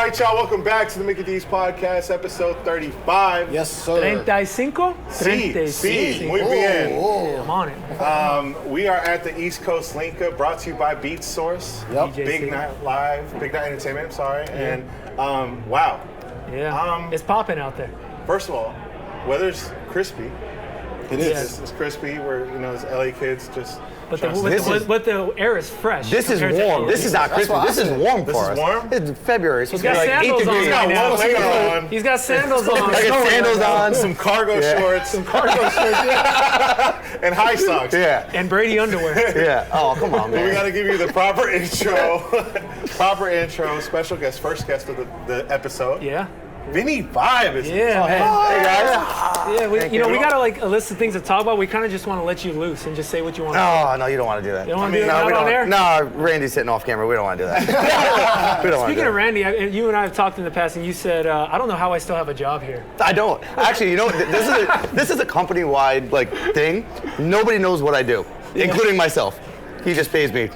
right, y'all, welcome back to the MikiDz Podcast, episode 35. Yes, sir. 35? Sí, muy bien. Yeah, I'm on it. We are at the East Coast Linkup, brought to you by Beatsource. Yep. Big Night Entertainment, I'm sorry. And wow. Yeah, it's popping out there. First of all, weather's crispy. It is. It's crispy. We're, it's LA kids just... But the air is fresh. This is warm. This is not Christmas. This is warm for us. This is warm? It's February. He's got sandals on right now. He's got sandals on. I got sandals on. Some cargo shorts. Some cargo shorts, yeah. And high socks. Yeah. And Brady underwear. Yeah. Oh, come on, man. We got to give you the proper intro. Special guest, first guest of the episode. Yeah. Vinny Vibe is here. Yeah, man. Hey, guys. Yeah, we got a list of things to talk about. We kind of just want to let you loose and just say what you want to say. Oh, no, you don't want to do that. You don't want to do that on air? No, Randy's sitting off camera. We don't want to do that. Speaking of Randy, you and I have talked in the past, and you said, I don't know how I still have a job here. I don't. Actually, this is a company-wide thing. Nobody knows what I do, including myself. He just pays me.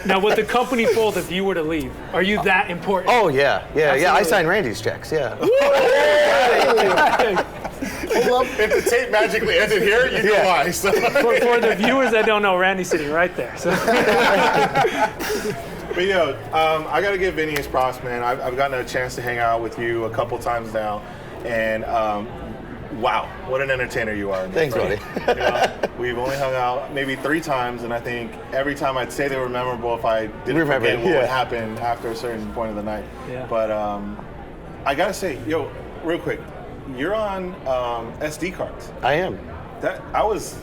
Now, with the company fold, if you were to leave, are you that important? Oh, yeah. I sign Randy's checks, yeah. If the tape magically ended here, you know why. So. For the viewers that don't know, Randy's sitting right there. So. But, I got to give Vinny his props, man. I've gotten a chance to hang out with you a couple times now, and wow, what an entertainer you are. Thanks, buddy. We've only hung out maybe 3 times, and I think every time I'd say they were memorable if I didn't forget what would happen after a certain point of the night. Yeah. But I gotta say, real quick, you're on SD cards. I am. I was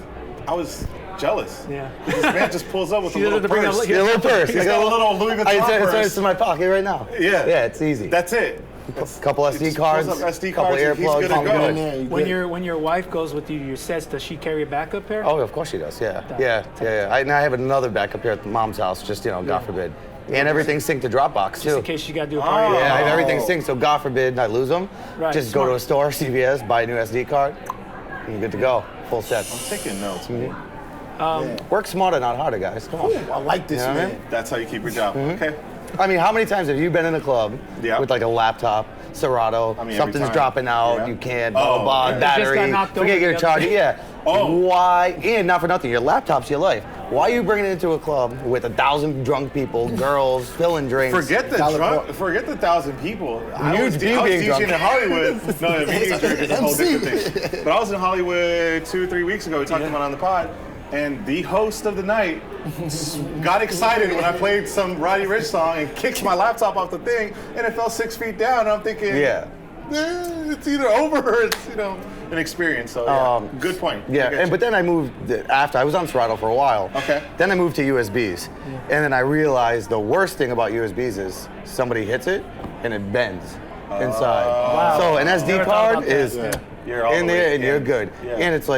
jealous. Yeah. This man just pulls up with a little purse. A little purse. He's got a little Louis Vuitton purse. It's in my pocket right now. Yeah. Yeah, it's easy. That's it. Couple SD cards, couple earplugs. He's good to go. When your wife goes with you to your sets, does she carry a backup pair? Oh, of course she does. Yeah. I have another backup here at mom's house, just God forbid. And everything's synced to Dropbox too. Just in case you got to do a party. Yeah, I have everything synced, so God forbid I lose them. Right. Just go to a store, CVS, buy a new SD card, and you're good to go. Full set. I'm taking notes. Work smarter, not harder, guys. Come on. Ooh, I like this, man. That's how you keep your job. Okay. I mean, how many times have you been in a club with a laptop, Serato, something's dropping out, you can't, battery, forget your charger, Why? And not for nothing, your laptop's your life. Why are you bringing it into a club with 1,000 drunk people, girls, filling drinks? Forget the 1,000 people. I was DJing in Hollywood. No, being drunk is a whole different thing. But I was in Hollywood 2 or 3 weeks ago, we talked about it on the pod. And the host of the night got excited when I played some Roddy Ricch song and kicked my laptop off the thing, and it fell 6 feet down. And I'm thinking, it's either over or it's an experience. So good point. Yeah, but then I moved after I was on Serato for a while. Okay. Then I moved to USBs, and then I realized the worst thing about USBs is somebody hits it and it bends inside. Wow. So an SD card is you're all in there and you're good, Yeah. and it's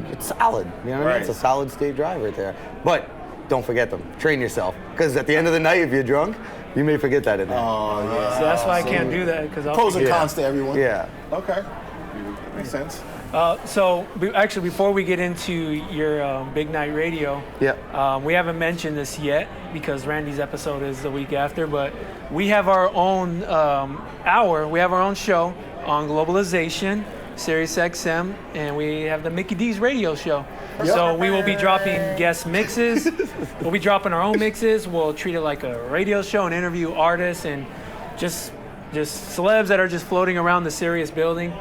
it's solid, you know what I mean? It's a solid state drive right there. But don't forget them. Train yourself. Because at the end of the night, if you're drunk, you may forget that in there. Oh, yeah. So that's why I can't do that. Pros and cons to everyone. Yeah. Okay. Makes sense. So before we get into your Big Night Radio, we haven't mentioned this yet because Randy's episode is the week after, but we have our own we have our own show on globalization, Sirius XM, and we have the MikiDz Radio Show. Yep. So we will be dropping guest mixes. We'll be dropping our own mixes. We'll treat it like a radio show and interview artists and just celebs that are just floating around the Sirius building.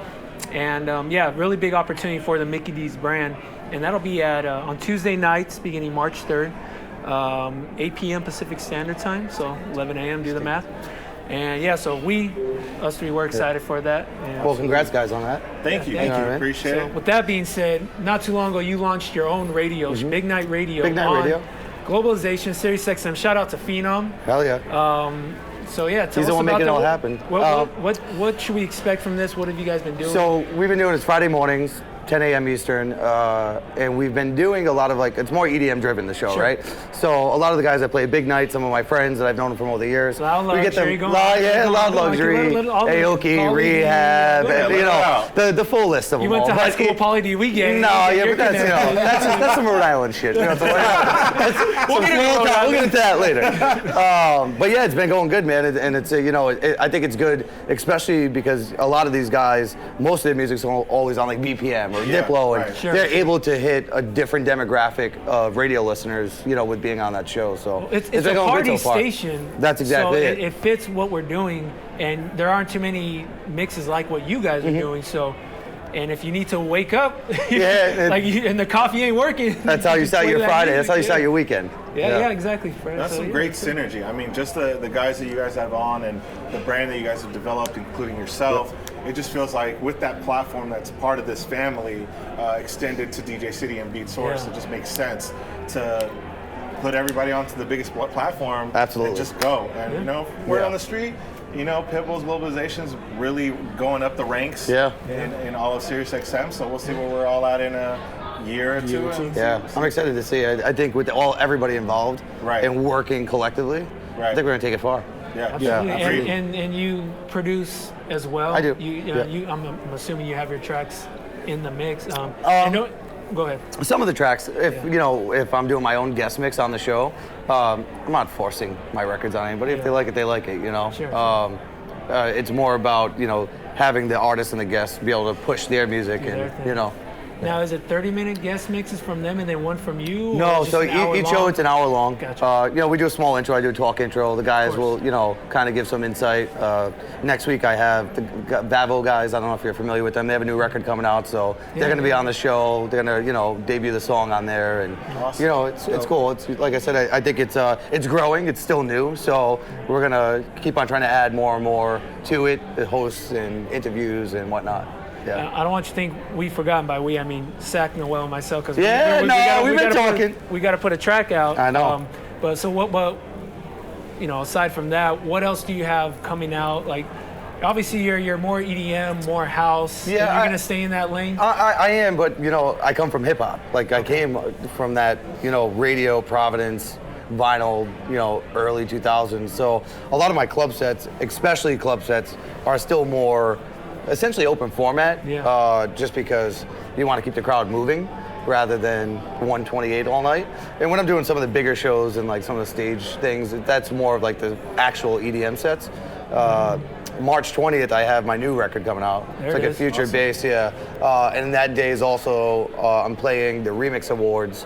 And really big opportunity for the MikiDz brand. And that'll be at on Tuesday nights beginning March 3rd, 8 p.m. Pacific Standard Time, so 11 a.m. do the math. And so us three, we're excited for that. Well, congrats, guys, on that. Thank you. Appreciate it. With that being said, not too long ago, you launched your own radio, Big Night Radio. Big Night Radio. Globalization, Sirius XM. Shout out to Phenom. Hell yeah. Tell us He's the one making it all happen. What should we expect from this? What have you guys been doing? So we've been doing this Friday mornings, 10 a.m. Eastern, and we've been doing a lot of it's more EDM driven, the show, right? So a lot of the guys that play Big Night, some of my friends that I've known from over the years, we get them, loud luxury, Aoki, Rehab, and, the full list of them all. You went to high school Poly D weekend. No, yeah, but that's some Rhode Island shit. We'll get into that later. But yeah, it's been going good, man, and it's I think it's good, especially because a lot of these guys, most of their music's always on BPM or Diplo, and they're able to hit a different demographic of radio listeners, with being on that show. So it's a party station. That's exactly it. It fits what we're doing, and there aren't too many mixes like what you guys are doing. So. And if you need to wake up, and the coffee ain't working. That's how you start your Friday. That's how you start your weekend. Yeah, exactly. That's some great synergy. I mean, just the guys that you guys have on and the brand that you guys have developed, including yourself, it just feels like with that platform that's part of this family, extended to DJ City and Beatsource, it just makes sense to put everybody onto the biggest platform. Absolutely. And just go. And, we're on the street. Pitbull's globalization's really going up the ranks in all of Sirius XM, so we'll see where we're all at in a year or two. Yeah, I'm excited to see. I think with everybody involved and working collectively, I think we're going to take it far. Yeah, absolutely. And you produce as well. I do. I'm assuming you have your tracks in the mix. Go ahead. Some of the tracks, if I'm doing my own guest mix on the show, I'm not forcing my records on anybody. If they like it, they like it. Sure. It's more about having the artist and the guest be able to push their music and Now, is it 30-minute guest mixes from them and then one from you? No, so each show it's an hour long. Gotcha. We do a small intro. I do a talk intro. The guys will, kind of give some insight. Next week I have the Vavo guys. I don't know if you're familiar with them. They have a new record coming out, so they're going to be on the show. They're going to, debut the song on there, and it's cool. It's like I said, I think it's growing. It's still new, so we're going to keep on trying to add more and more to it, the hosts and interviews and whatnot. Yeah. I don't want you to think we've forgotten. By we, I mean Sack, Noel, and myself. Cause we've been talking. We got to put a track out. I know. But aside from that, what else do you have coming out? Like, obviously you're more EDM, more house. Yeah, you're gonna stay in that lane. I am, but I come from hip hop. I came from that radio, Providence, vinyl, early 2000s. So a lot of my club sets, especially club sets, are still more essentially open format, just because you want to keep the crowd moving rather than 128 all night. And when I'm doing some of the bigger shows and some of the stage things, that's more of the actual EDM sets. March 20th, I have my new record coming out. It's a future bass, and that day is also I'm playing the Remix Awards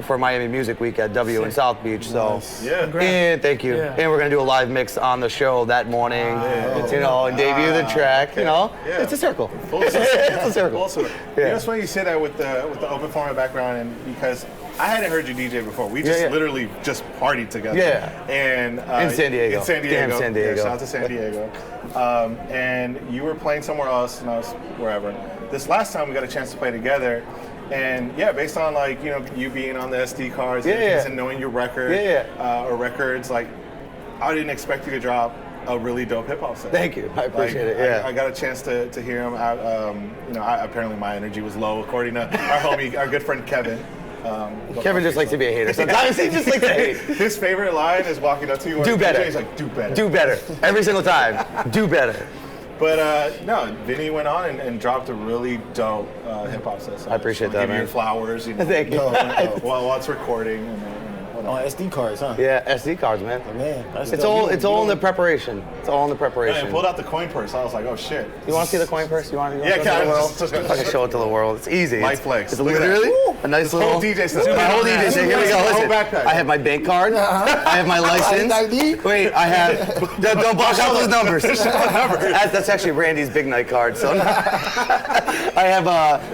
for Miami Music Week at W in South Beach. So and thank you. And we're gonna do a live mix on the show that morning. And debut the track. It's a circle. It's a circle. It's funny you say that with the open format background, and because I hadn't heard you DJ before. We just literally just partied together. And in San Diego. Damn San Diego. Shout out to San Diego. And you were playing somewhere else, and I was wherever. This last time we got a chance to play together. And based on you being on the SD cards and knowing your record or records, I didn't expect you to drop a really dope hip hop set. Thank you, I appreciate it. I got a chance to hear him. Apparently my energy was low, according to our good friend Kevin. Kevin just likes to be a hater. Sometimes he just likes to hate. His favorite line is walking up to you. Do better. He's like, do better. Do better. Every single time. Do better. But Vinny went on and dropped a really dope hip hop set. So I appreciate that, man. Give you flowers. Thank you. While it's recording. SD cards, huh? Yeah, SD cards, man. Oh, man, it's all in the preparation. It's all in the preparation. I pulled out the coin purse. I was like, oh shit. You want to see the coin purse? You want to show it to the world? I can show it to the world. It's easy. Light flex. It's literally a nice little whole DJ set. My whole DJ set. Here we go. Listen. I have my bank card. I have my license. Wait, I have. Don't block out those numbers. That's actually Randy's big night card. So I have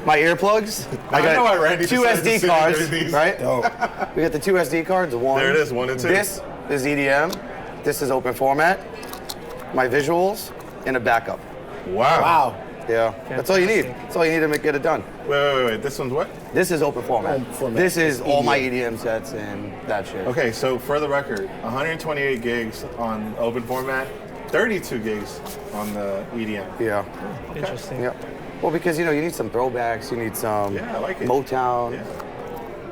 my earplugs. I got 2 SD cards. Right? We got the 2 SD cards. One. There it is. 1 and 2. This is EDM. This is open format. My visuals and a backup. Wow. Yeah. That's all you need. That's all you need to get it done. Wait. This one's what? This is open format. This is all my EDM sets and that shit. Okay, so for the record, 128 gigs on open format, 32 gigs on the EDM. Yeah. Interesting. Yep. Well, because you need some throwbacks, you need some Motown. Yeah.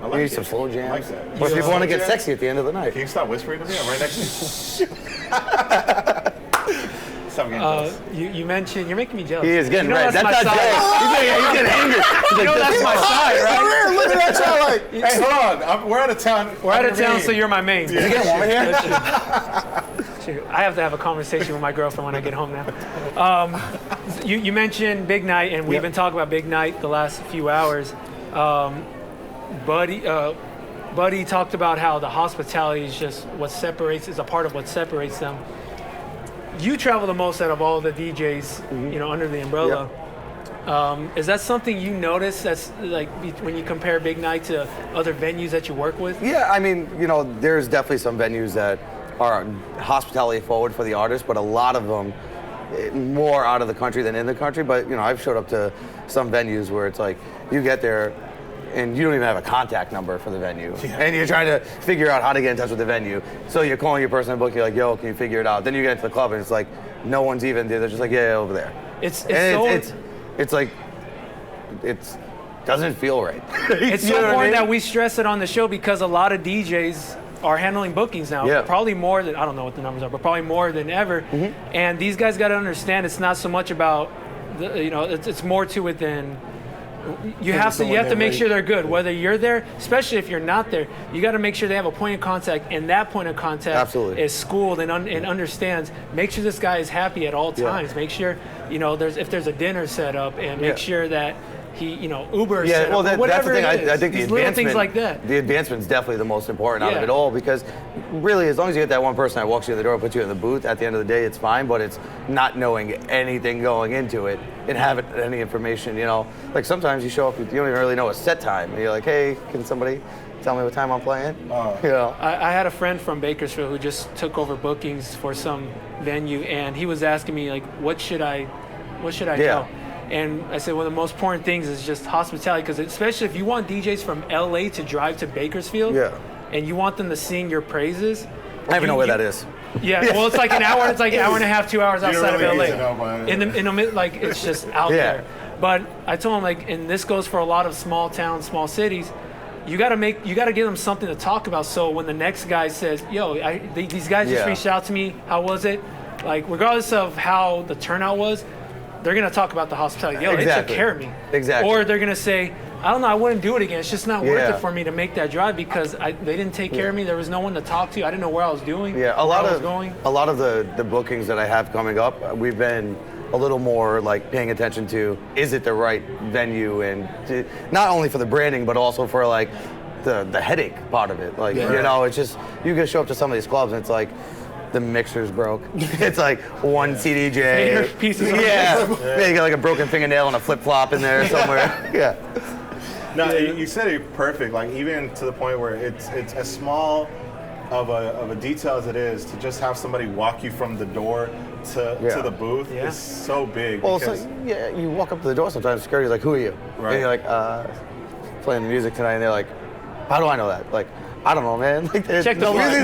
You need some slow jams. I like that. But people want to get sexy at the end of the night. Can you stop whispering to me? I'm right next to you. Stop getting jealous. You mentioned, you're making me jealous. He is getting red. That's not jealous. He's getting angry. That's my side, right? Look at that child like. Hey, hold on. We're out of town. We're out of town, so you're my main. Is it getting warm in here? I have to have a conversation with my girlfriend when I get home now. You mentioned Big Night, and we've been talking about Big Night the last few hours. Buddy talked about how the hospitality is just is a part of what separates them. You travel the most out of all the DJs, under the umbrella. Yep. Is that something you notice that's like when you compare Big Night to other venues that you work with? Yeah, I mean, there's definitely some venues that are hospitality forward for the artists, but a lot of them more out of the country than in the country. But I've showed up to some venues where it's like you get there and you don't even have a contact number for the venue, and you're trying to figure out how to get in touch with the venue. So you're calling your person in book, you're like, yo, can you figure it out? Then you get into the club and it's like no one's even there. They're just like, yeah, over there. It's like it doesn't feel right. It's so important that we stress it on the show because a lot of DJs are handling bookings now. Yeah. Probably more than, I don't know what the numbers are, but probably more than ever. Mm-hmm. And these guys got to understand it's not so much about, it's more to it than. You have to make sure they're good. Whether you're there, especially if you're not there, you got to make sure they have a point of contact, and that point of contact is schooled and understands. Make sure this guy is happy at all times. Make sure if there's a dinner set up, and make sure that he Uber set up, whatever that's the thing. it is. I think the little things like that. The advancement's definitely the most important out of it all, because really, as long as you get that one person that walks you in the door and puts you in the booth, at the end of the day, it's fine. But it's not knowing anything going into it and having any information. Like sometimes you show up, you don't even really know a set time, and you're like, hey, can somebody tell me what time I'm playing? I had a friend from Bakersfield who just took over bookings for some venue, and he was asking me like, what should I know? And I said, one of the most important things is just hospitality, because especially if you want DJs from LA to drive to Bakersfield, and you want them to sing your praises. I even know where that is. Yeah, well, it's like an hour. It's like an hour and a half, 2 hours outside of LA. It's just out there. But I told him and this goes for a lot of small towns, small cities. You got to give them something to talk about. So when the next guy says, "Yo, these guys just reached out to me. How was it?" Like regardless of how the turnout was, they're gonna talk about the hospitality. Yo, they took care of me. Exactly. Or they're gonna say, I don't know, I wouldn't do it again. It's just not worth it for me to make that drive because they didn't take care of me. There was no one to talk to. I didn't know where I was doing. Yeah, a lot of the bookings that I have coming up, we've been a little more like paying attention to, is it the right venue, and not only for the branding but also for like the headache part of it. Like it's just you can show up to some of these clubs and it's like the mixer's broke. It's like one CDJ. Pieces you got like a broken fingernail and a flip flop in there somewhere. No, you said it perfect. Like even to the point where it's as small of a detail as it is to just have somebody walk you from the door to the booth is so big. Well, you walk up to the door sometimes. Security's like, "Who are you?" Right. And you're like, "Playing the music tonight." And they're like, "How do I know that?" Like, I don't know, man. Like, check the music.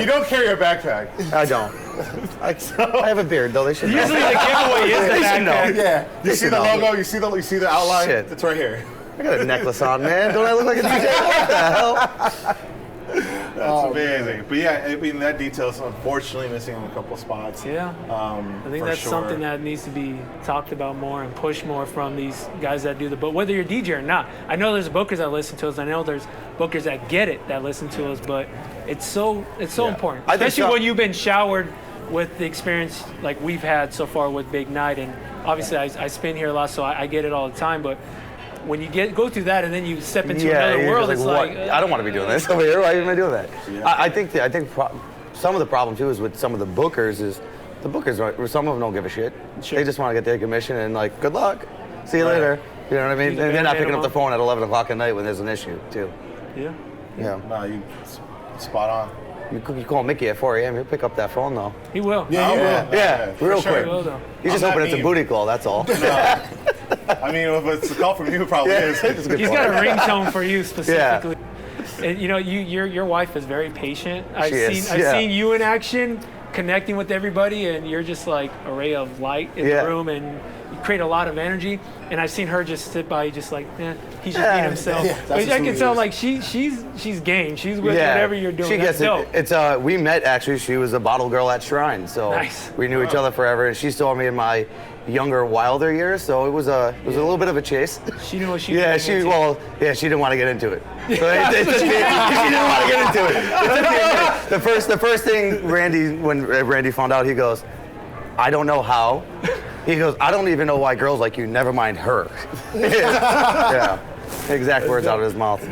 You don't carry a backpack. I don't. I have a beard, though. They should know. Usually the giveaway is the backpack. Yeah. You see the logo? You see the outline? Shit. It's right here. I got a necklace on, man. Don't I look like a DJ? What the hell? That's amazing. But yeah, I mean, that detail's unfortunately missing in a couple spots. Yeah. I think that's something that needs to be talked about more and pushed more from these guys that do but whether you're DJ or not. I know there's bookers that listen to us. I know there's bookers that get it that listen to us, but it's so important. Especially when you've been showered with the experience like we've had so far with Big Night. And obviously I spin here a lot, so I get it all the time, but when you go through that and then you step into another world, it's like I don't want to be doing this over here. Why am I doing that? Yeah. I think some of the problem too is with some of the bookers is the bookers. Some of them don't give a shit. Sure. They just want to get their commission and like, good luck, see you later. You know what I mean? And they're not picking up the phone at 11 o'clock at night when there's an issue too. Yeah. No, you spot on. You call Mickey at 4 a.m. He'll pick up that phone though. He will. Yeah, he will. Yeah, real quick. He will, though. He's just hoping it's a booty call. That's all. No. I mean, if it's a call from you, it probably is. He's got a ringtone for you specifically. Yeah. And, your wife is very patient. I've seen you in action connecting with everybody, and you're just like a ray of light in the room, and you create a lot of energy. And I've seen her just sit by, just like, he's just being himself. But I can tell, like, she's game. She's with whatever you're doing. She gets it. It's we met actually. She was a bottle girl at Shrine, so we knew each other forever. And she saw me in my younger, wilder years, so it was a little bit of a chase. She knew what she she didn't want to get into it. So she didn't want to get into it. The first thing when Randy found out, he goes, I don't know how. He goes, I don't even know why girls like you, never mind her. Exact words out of his mouth.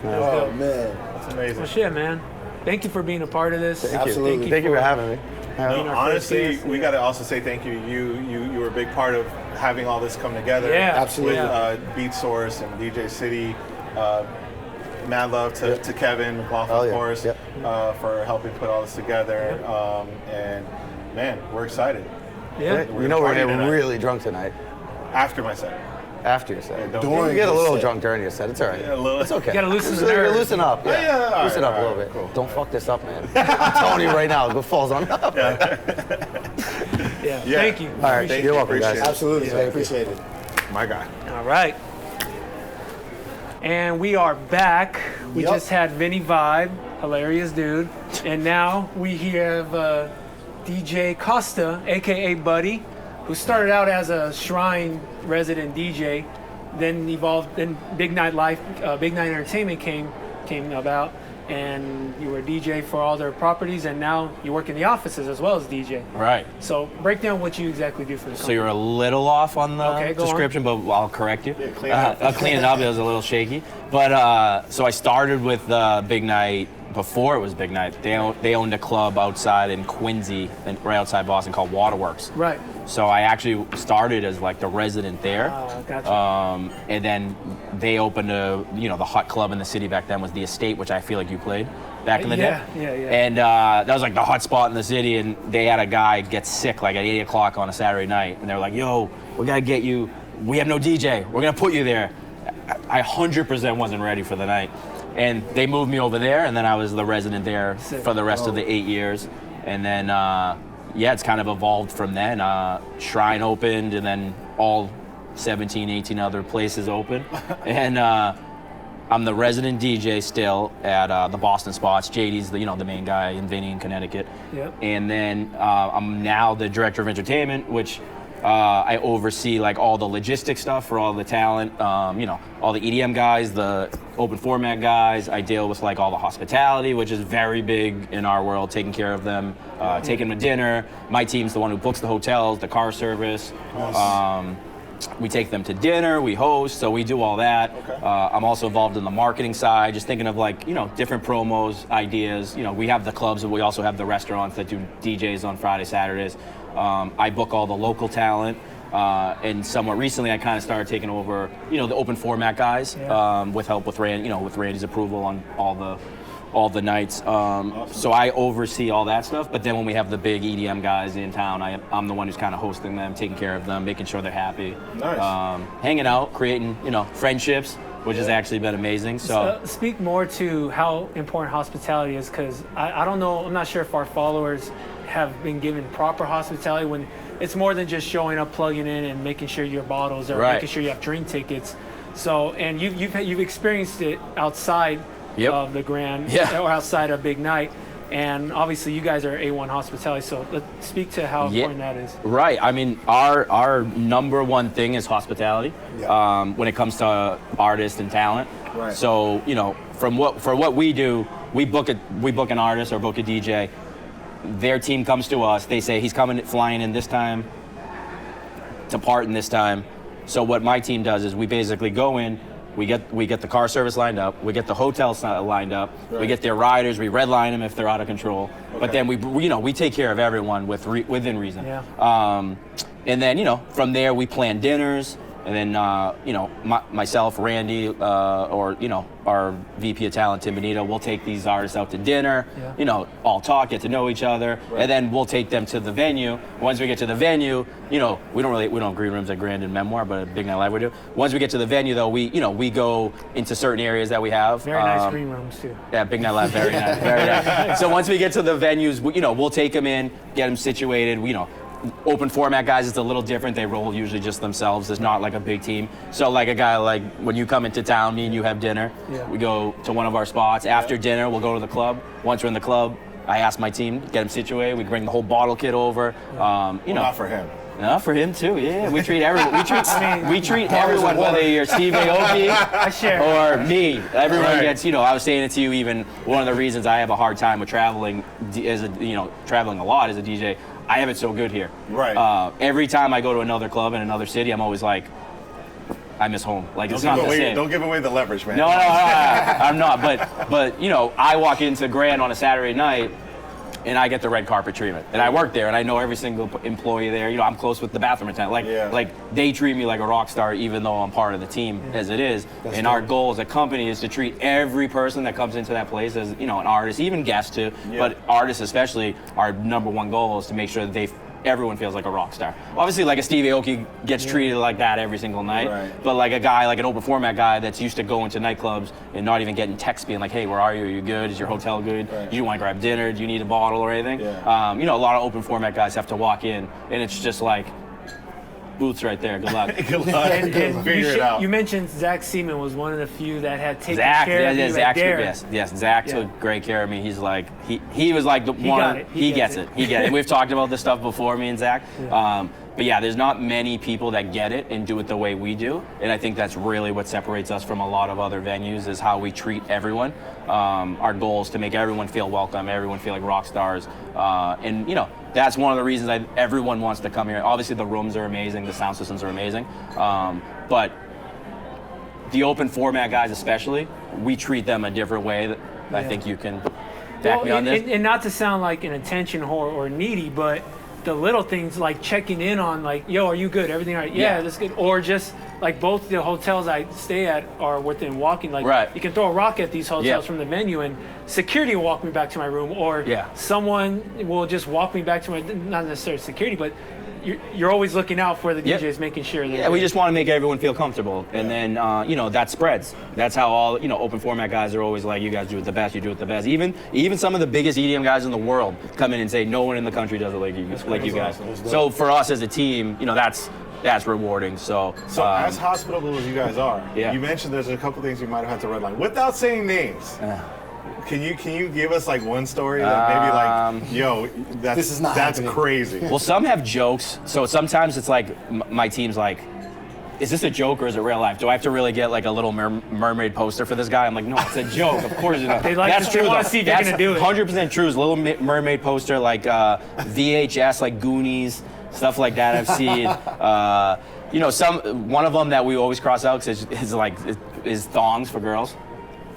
Oh, man. That's amazing. Well, shit, man. Thank you for being a part of this. Absolutely. Thank you for having me. No, honestly, we got to also say thank you. You were a big part of having all this come together. Yeah, absolutely. With Beatsource and DJ City. Mad love to Kevin McLaughlin, of course, for helping put all this together. And man, we're excited. Yeah. We're gonna get really drunk tonight. After my set. After your set. You get a little drunk during your set. It's all right. It's okay. You gotta loosen up. Loosen up a little bit. Cool. Don't fuck this up, man. I'm telling you right now, it falls on up. Thank you. All right. You're welcome, guys. Absolutely. I appreciate it. My guy. All right. And we are back. We just had Vinny Vibe, hilarious dude. And now we have DJ Costa, a.k.a. Buddy, who started out as a Shrine resident DJ, then evolved, then Big Night Entertainment came about, and you were DJ for all their properties, and now you work in the offices as well as DJ. Right. So break down what you exactly do for the company. So you're a little off on the description, but I'll correct you. I'll clean it up. It was a little shaky. But so I started with Big Night before it was Big Night. They owned a club outside in Quincy, right outside Boston, called Waterworks. Right. So I actually started as like the resident there. Gotcha. And then they opened the hot club in the city back then was the Estate, which I feel like you played back in the day. Yeah. And that was like the hot spot in the city, and they had a guy get sick like at 8 o'clock on a Saturday night, and they were like, yo, we gotta get you, we have no DJ, we're gonna put you there. I 100% wasn't ready for the night. And they moved me over there, and then I was the resident there for the rest of the 8 years. And then, it's kind of evolved from then. Shrine opened, and then all 17, 18 other places opened. And I'm the resident DJ still at the Boston spots. JD's the main guy, and Vinny in Connecticut. Yep. And then I'm now the director of entertainment, which I oversee like all the logistic stuff for all the talent, all the EDM guys, the open format guys. I deal with like all the hospitality, which is very big in our world, taking care of them, taking them to dinner. My team's the one who books the hotels, the car service. Nice. We take them to dinner, we host, so we do all that. Okay. I'm also involved in the marketing side, just thinking of like, different promos, ideas. We have the clubs, but we also have the restaurants that do DJs on Friday, Saturdays. I book all the local talent, and somewhat recently I kind of started taking over, the open format guys, with help with with Randy's approval on all the nights. So I oversee all that stuff, but then when we have the big EDM guys in town, I'm the one who's kind of hosting them, taking care of them, making sure they're happy. Nice. Hanging out, creating, friendships, which has actually been amazing. So speak more to how important hospitality is, because I don't know, I'm not sure if our followers have been given proper hospitality when it's more than just showing up, plugging in, and making sure your bottles are making sure you have drink tickets. So, and you've experienced it outside of the Grand or outside of Big Night, and obviously you guys are A1 hospitality. So let's speak to how important that is. Right. I mean, our number one thing is hospitality when it comes to artists and talent. Right. So for what we do, we book an artist or book a DJ. Their team comes to us. They say he's flying in this time, departing this time. So what my team does is we basically go in. We get the car service lined up. We get the hotels lined up. Right. We get their riders. We redline them if they're out of control. Okay. But then we take care of everyone within reason. Yeah. And then from there we plan dinners. And then, myself, Randy, or, our VP of Talent, Tim Benito, we'll take these artists out to dinner, all talk, get to know each other, and then we'll take them to the venue. Once we get to the venue, we don't have green rooms at Grand and Memoir, but at Big Nightlife we do. Once we get to the venue, though, we go into certain areas that we have. Very nice green rooms, too. Yeah, Big Nightlife, very nice, very nice. So once we get to the venues, we'll take them in, get them situated, open format guys, it's a little different. They roll usually just themselves. There's not like a big team. So like a guy like when you come into town, me and you have dinner. Yeah. We go to one of our spots. After dinner, we'll go to the club. Once we're in the club, I ask my team, get them situated. We bring the whole bottle kit over. Not for him. No, for him too. Yeah, we treat everyone. We treat everyone, whether you're Steve Aoki or me. Everyone gets. I was saying it to you. Even one of the reasons I have a hard time with traveling, traveling a lot as a DJ. I have it so good here. Right. Every time I go to another club in another city, I'm always like, I miss home. Like it's not the same. Don't give away the leverage, man. No, I'm not. But I walk into Grand on a Saturday night, and I get the red carpet treatment. And I work there, and I know every single employee there. I'm close with the bathroom attendant. Like they treat me like a rock star, even though I'm part of the team as it is. That's our goal as a company is to treat every person that comes into that place as an artist, even guests too. Yeah. But artists especially, our number one goal is to make sure that everyone feels like a rock star. Obviously, like a Steve Aoki gets treated like that every single night, but like a guy, like an open format guy that's used to going to nightclubs and not even getting texts being like, hey, where are you? Are you good? Is your hotel good? Do you want to grab dinner? Do you need a bottle or anything? Yeah. A lot of open format guys have to walk in, and it's just like, booths right there. Good luck. Good luck. And figure it out. You mentioned Zach Seaman was one of the few that had taken care of you at Daer. Yes, Zach took great care of me. He's like, he was like the one. He gets it. He gets it. We've talked about this stuff before, me and Zach. Yeah. But yeah, there's not many people that get it and do it the way we do. And I think that's really what separates us from a lot of other venues is how we treat everyone. Our goal is to make everyone feel welcome, everyone feel like rock stars. And that's one of the reasons everyone wants to come here. Obviously the rooms are amazing, the sound systems are amazing. But the open format guys especially, we treat them a different way. I think you can back me on this. And not to sound like an attention whore or needy, but the little things like checking in on like, yo, are you good? Everything all right? Yeah, that's good. Or just like both the hotels I stay at are within walking. Like you can throw a rock at these hotels from the venue and security will walk me back to my room, or someone will just walk me back to my, not necessarily security, but you're always looking out for the DJs, making sure that we just want to make everyone feel comfortable, and then that spreads. That's how all open format guys are always like, you guys do it the best, you do it the best. Even some of the biggest EDM guys in the world come in and say no one in the country does it like you guys. So for us as a team, that's rewarding. So as hospitable as you guys are, you mentioned there's a couple things you might have had to redline without saying names. Can you give us like one story that maybe like, yo, that's crazy? Well, some have jokes. So sometimes it's like my team's like, is this a joke or is it real life? Do I have to really get like a little mermaid poster for this guy? I'm like, no, it's a joke. Of course it's not. That's true. They want to see if you're gonna do it. 100% true. It's a little mermaid poster, like VHS, like Goonies, stuff like that. I've seen. One of them that we always cross out is thongs for girls.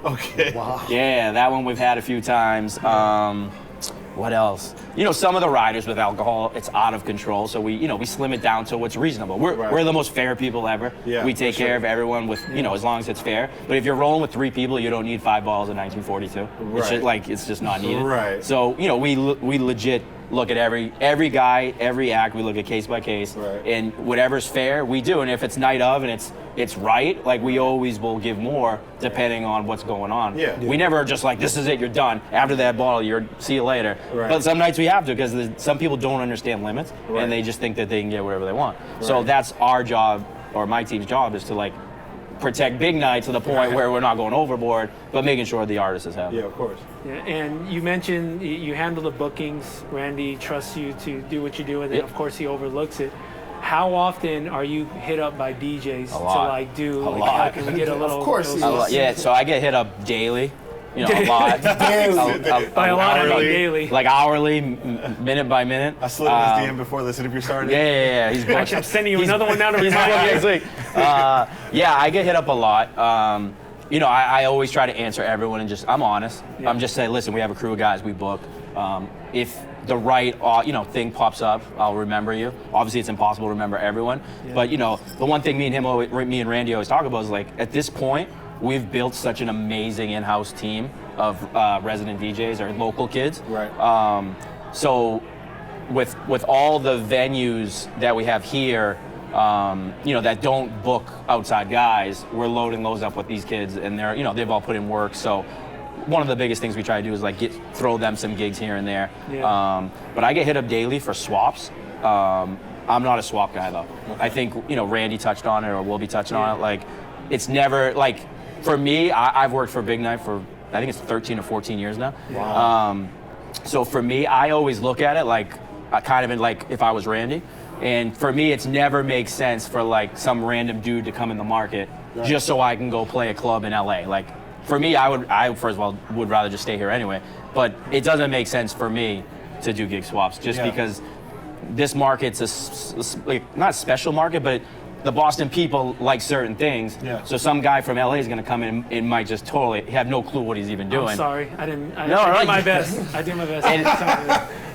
Okay. Wow. Yeah, that one we've had a few times. What else? Some of the riders with alcohol, it's out of control. So we slim it down to what's reasonable. We're the most fair people ever. Yeah, we take care of everyone with, as long as it's fair. But if you're rolling with 3 people, you don't need 5 bottles of 1942. Right. It's just not needed. Right. So, we legit look at every guy, every act, we look at case by case. Right. And whatever's fair, we do. And if it's night of and it's right, like we always will give more depending on what's going on. Yeah. We never are just like, this is it, you're done. After that bottle, see you later. Right. But some nights we have to, because some people don't understand limits, and they just think that they can get whatever they want. Right. So that's our job, or my team's job, is to like protect big night to the point where we're not going overboard, but making sure the artist is happy. Yeah, of course. Yeah, and you mentioned you handle the bookings. Randy trusts you to do what you do, and then of course he overlooks it. How often are you hit up by DJs to like do? A lot. Can we get a little? Of course. Yeah. So I get hit up daily. A lot. By a lot, I mean daily. Like hourly, minute by minute. I slid in his DM before this interview started. Yeah. He's actually, I'm sending you another one now to remind you. Yeah, I get hit up a lot. I always try to answer everyone and I'm honest. Yeah. I'm just saying, listen, we have a crew of guys we book. If the right thing pops up, I'll remember you. Obviously, it's impossible to remember everyone, but the one thing me and Randy always talk about is like at this point, we've built such an amazing in-house team of resident DJs or local kids. Right. So with all the venues that we have here, that don't book outside guys, we're loading those up with these kids, and they've all put in work. So one of the biggest things we try to do is like throw them some gigs here and there. Yeah. But I get hit up daily for swaps. I'm not a swap guy though. I think Randy touched on it, or will be touching on it. Like, it's never like for me. I've worked for Big Night for I think it's 13 or 14 years now. Wow. So for me, I always look at it like kind of like if I was Randy. And for me, it's never makes sense for like some random dude to come in the market just so I can go play a club in LA. Like for me, I first of all would rather just stay here anyway. But it doesn't make sense for me to do gig swaps just because this market's not a special market, but the Boston people like certain things. Yeah. So some guy from LA is going to come in and might just totally have no clue what he's even doing. I'm sorry, I did my best. I did my best.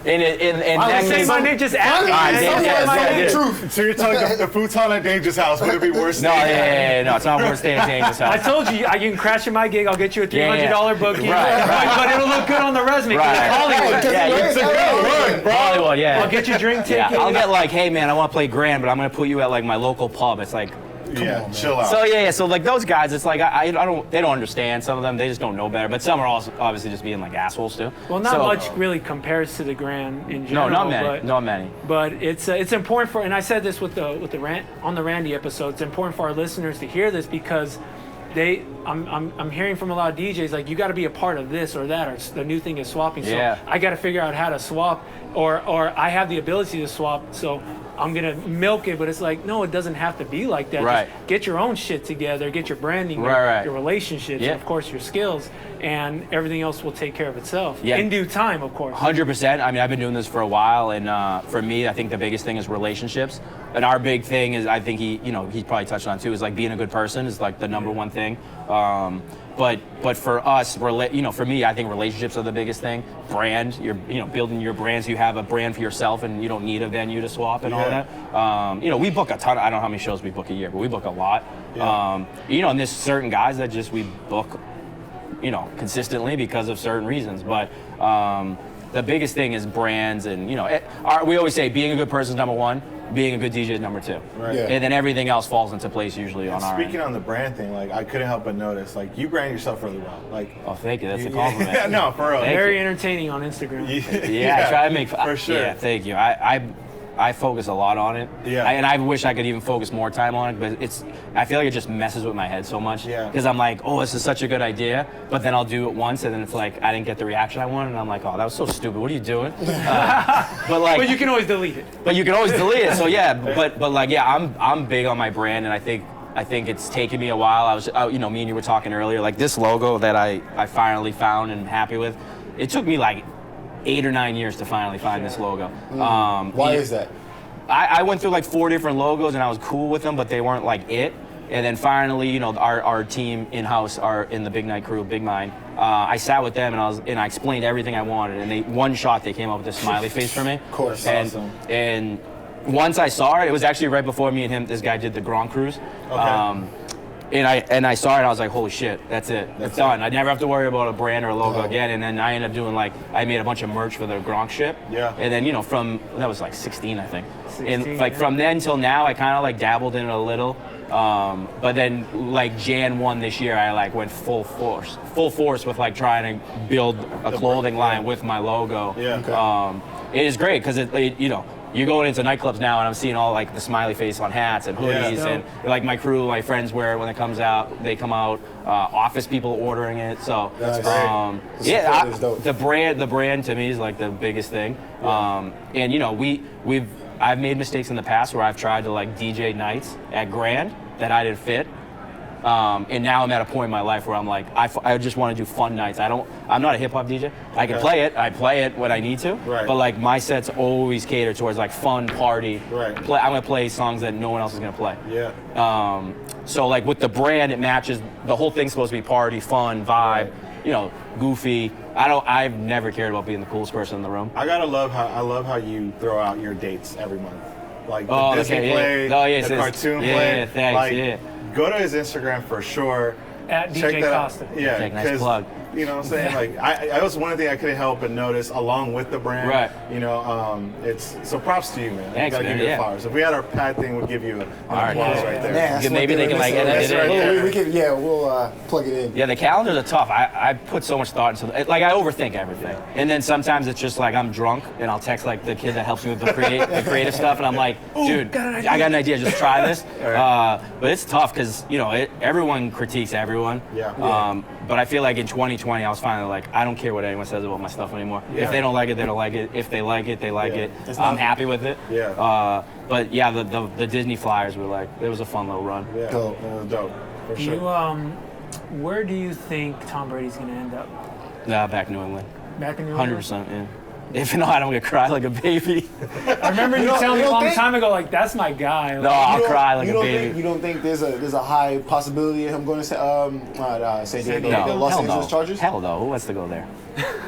And I was saying my name, just ask me. Truth. So you're telling the futon at Dainja's house would it be worse? No, no, it's not worse staying at Dainja's house. I told you, I can crash in my gig. I'll get you a $300 booking, but it'll look good on the resume. Right. Hollywood. It's a good look, bro. Hollywood, yeah. I'll get you a drink ticket. Yeah, I'll get like, hey man, I want to play grand, but I'm gonna put you at like my local pub. It's like, come on, chill out. So so like those guys, it's like they don't understand. Some of them, they just don't know better. But some are also obviously just being like assholes too. Well, not much really compares to the grand in general. No, not many. But it's important for, and I said this with the Randy episode. It's important for our listeners to hear this because I'm hearing from a lot of DJs like you got to be a part of this or that, or the new thing is swapping. So I got to figure out how to swap, or I have the ability to swap. So I'm gonna milk it, but it's like, no, it doesn't have to be like that. Right. Just get your own shit together, get your branding, your relationships, and of course your skills, and everything else will take care of itself in due time, of course. 100%. I mean, I've been doing this for a while, and for me, I think the biggest thing is relationships. And our big thing is, I think he probably touched on too, is like being a good person is like the number one thing. But for us, for me, I think relationships are the biggest thing. Brand, you're building your brand, so you have a brand for yourself, and you don't need a venue to swap and all that. We book a ton. I don't know how many shows we book a year, but we book a lot. Yeah. And there's certain guys that just we book, consistently because of certain reasons. But the biggest thing is brands, and we always say being a good person is number one. Being a good DJ is number two. Right. Yeah. And then everything else falls into place usually on our end. Speaking on the brand thing, like I couldn't help but notice, like you brand yourself really well. Like, oh, thank you. That's a compliment. No, for real. Very entertaining on Instagram. I try to make for sure. Yeah, thank you. I focus a lot on it. Yeah. And I wish I could even focus more time on it, but I feel like it just messes with my head so much. Yeah. Because I'm like, oh, this is such a good idea, but then I'll do it once, and then it's like I didn't get the reaction I wanted, and I'm like, oh, that was so stupid. What are you doing? But you can always delete it. But you can always delete it. So I'm big on my brand, and I think it's taken me a while. I was, me and you were talking earlier, like this logo that I finally found and I'm happy with. It took me like 8 or 9 years to finally find this logo. Why is that? I went through like 4 different logos and I was cool with them, but they weren't like it. And then finally, our team in-house, in the Big Night crew, Big Mind, I sat with them and I explained everything I wanted, and one shot they came up with this smiley face for me. Of course. And once I saw it, it was actually right before me and him, this guy did the Grand Cruise. Okay. And I saw it, and I was like, holy shit, that's it. It's done. I never have to worry about a brand or a logo again. And then I ended up doing I made a bunch of merch for the Gronk ship. Yeah. And then, from, that was like 16, I think. And from then till now, I kind of dabbled in it a little. But then Jan 1 this year, I went full force with trying to build a clothing line with my logo. Yeah. Okay. It is great because you're going into nightclubs now, and I'm seeing all the smiley face on hats and hoodies, and my crew, my friends wear it when it comes out. They come out. Office people ordering it. So that's great. The brand to me is the biggest thing. Yeah. And I've made mistakes in the past where I've tried to DJ nights at Grand that I didn't fit. And now I'm at a point in my life where I'm I just want to do fun nights. I'm not a hip hop DJ. I can play it. I play it when I need to. Right. But my sets always cater towards fun party. Right. I'm gonna play songs that no one else is gonna play. Yeah. So with the brand, it matches. The whole thing's supposed to be party, fun, vibe. goofy. I've never cared about being the coolest person in the room. I love how you throw out your dates every month. Like the Disney play, the cartoon play. Yeah, thanks, Go to his Instagram for sure. At DJ Costa. Yeah, nice plug. You know what I'm saying? Like, I was one thing I couldn't help but notice along with the brand. Right. So props to you, man. Thanks, gotta man. give you flowers. If we had our pad thing, we'd give you an applause right there. Yeah, maybe they can edit it. We'll plug it in. Yeah, the calendars are tough. I put so much thought into it. Like, I overthink everything. And then sometimes it's just like I'm drunk and I'll text like the kid that helps me with the creative stuff, and I'm like, dude, I got an idea. Just try this. But it's tough because everyone critiques everyone. Yeah. But I feel like in 2020, I was finally like, I don't care what anyone says about my stuff anymore. Yeah. If they don't like it, they don't like it. If they like it, they like it. I'm happy with it. Yeah. But yeah, the Disney Flyers were like, it was a fun little run. Yeah. Dope. Dope. For sure. Where do you think Tom Brady's gonna end up? Back in New England. Back in New England? 100%, yeah. If not, I'm gonna cry like a baby. I remember you telling me a long time ago, like, that's my guy. No, I'll cry like a baby. You don't think there's a high possibility of him going to San Diego, No, Los Angeles Chargers? Hell no. Who wants to go there?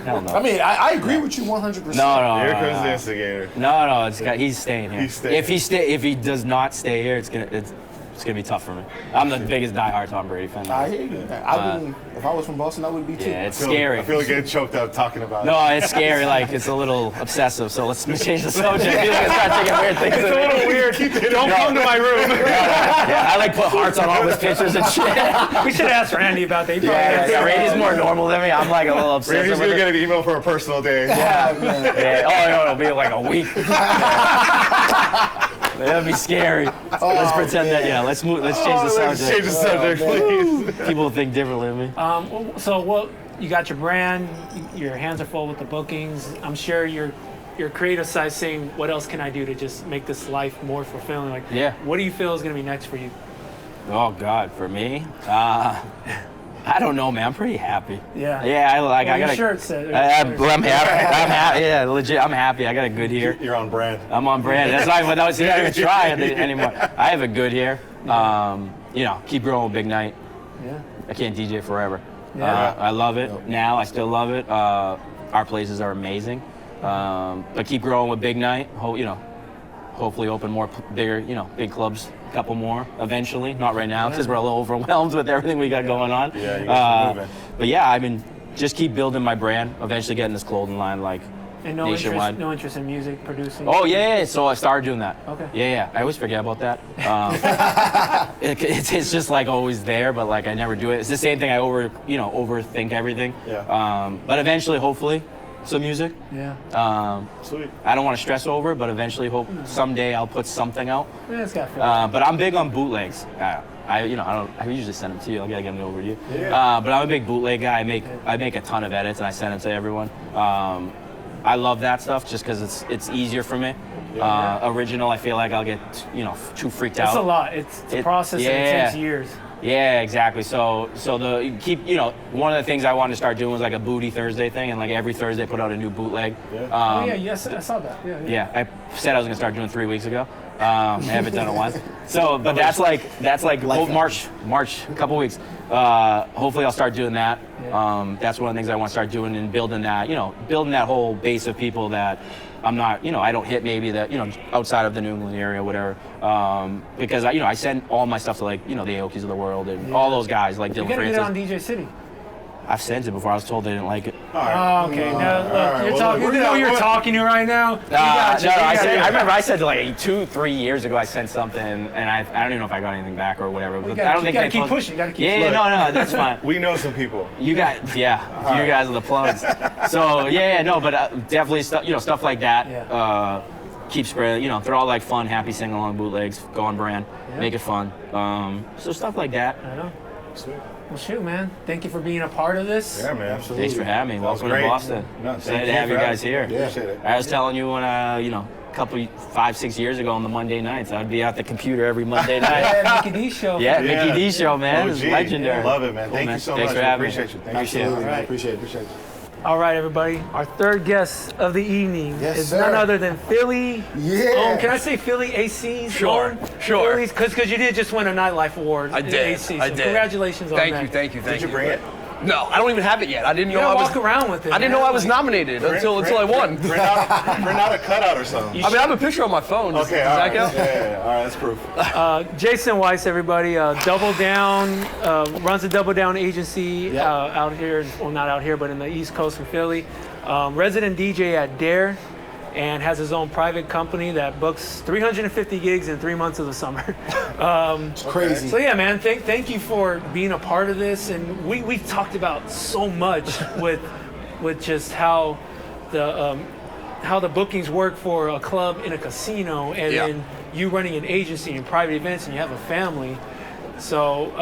Hell no. I mean, I agree with you 100%. No. Here comes the instigator. No. He's staying here. He's staying. If he does not stay here, it's gonna be tough for me. I'm the biggest diehard Tom Brady fan. I hear you. If I was from Boston, I would be too. Yeah, it's scary. I feel like getting choked up talking about it. No, it's scary. Like, it's a little obsessive. So let's change the subject. I feel like I start thinking weird things. It's a little weird. Don't come to my room. Yeah, I like put hearts on all his pictures and shit. We should ask Randy about that. Yeah, Randy's more normal than me. I'm like a little obsessive. Randy's gonna get an email for a personal day. Yeah. It'll be like a week. That'd be scary. Let's pretend that. Yeah, let's move. Let's change the subject. Let's change the subject, please. People think differently of me. So you got your brand. Your hands are full with the bookings. I'm sure your creative side saying, what else can I do to just make this life more fulfilling? Like, what do you feel is gonna be next for you? Oh God, for me. I don't know, man. I'm pretty happy. Yeah. Yeah, I got a shirt said. I'm happy. Yeah, legit. I'm happy. I got a good hair. You're on brand. I'm on brand. That's not even. I don't even try it anymore. I have a good hair. Keep growing with Big Night. Yeah. I can't DJ forever. Yeah. I love it. Now I still love it. Our places are amazing. But keep growing with Big Night. Hopefully open more big clubs. Couple more eventually, not right now because we're a little overwhelmed with everything we got going on. Yeah, you guys are moving. But yeah, just keep building my brand. Eventually getting this clothing line and nationwide. No interest in music producing. Oh yeah. So I started doing that. Okay. Yeah. I always forget about that. It's just like always there, but like I never do it. It's the same thing. I overthink everything. Yeah. But eventually, hopefully, some music. Yeah. Sweet. I don't want to stress over, but eventually, someday I'll put something out. Yeah, it's got but I'm big on bootlegs. I usually send them to you. I gotta get them over to you. Yeah. But I'm a big bootleg guy. I make a ton of edits and I send them to everyone. I love that stuff just because it's easier for me. Original, I feel like I'll get too freaked out. It's a lot. It's a process and it takes years. Yeah, exactly. So one of the things I wanted to start doing was like a Booty Thursday thing, and like every Thursday put out a new bootleg. Yeah. Yes, I saw that. Yeah, I said I was gonna start doing 3 weeks ago. I haven't done it once. So, but that's like March, a couple weeks. Hopefully I'll start doing that. That's one of the things I want to start doing and building that whole base of people that I'm not, I don't hit maybe that, outside of the New England area, whatever. Because I send all my stuff to like, the Aoki's of the world and all those guys like Dylan Francis. You gotta get it on DJ City. I've sent it before. I was told they didn't like it. Oh, okay. You're talking to right now. I remember I said like 2-3 years ago I sent something and I don't even know if I got anything back or whatever. You gotta keep pushing. No, that's fine. We know some people. You guys are the plugs. So but definitely stuff like that. Yeah. Keep spreading. They're all like fun, happy sing-along bootlegs. Go on brand, make it fun. So stuff like that. I know. Sweet. Well, shoot, man. Thank you for being a part of this. Yeah, man. Absolutely. Thanks for having me. Welcome to Boston. Excited to have you guys here. Yeah. I was telling you when, a couple 5-6 years ago on the Monday nights, I'd be at the computer every Monday night. Yeah, MikiDz Show. Yeah, MikiDz Show, man. It's legendary. Love it, man. Thank you so much. Thanks for having me. Appreciate you. Appreciate it. Right. Appreciate it. All right, everybody. Our third guest of the evening is sir. none other than Philly. Yeah. Can I say Philly AC's? Sure. Because you did just win a Nightlife award. I did. AC, I so did. Congratulations on that. Thank you. Did you bring it? No, I don't even have it yet. I didn't know I was walk around with it. I didn't know I was nominated until I won. Print out a cutout or something. I have a picture on my phone. Okay, all right. Yeah, all right, that's proof. Jason Weiss, everybody. Double Down runs a Double Down agency out here. Well, not out here, but in the East Coast in Philly. Resident DJ at Daer. And has his own private company that books 350 gigs in 3 months of the summer. Crazy. So yeah, man, thank you for being a part of this. And we've talked about so much with just how the bookings work for a club in a casino, and then you running an agency and private events, and you have a family. So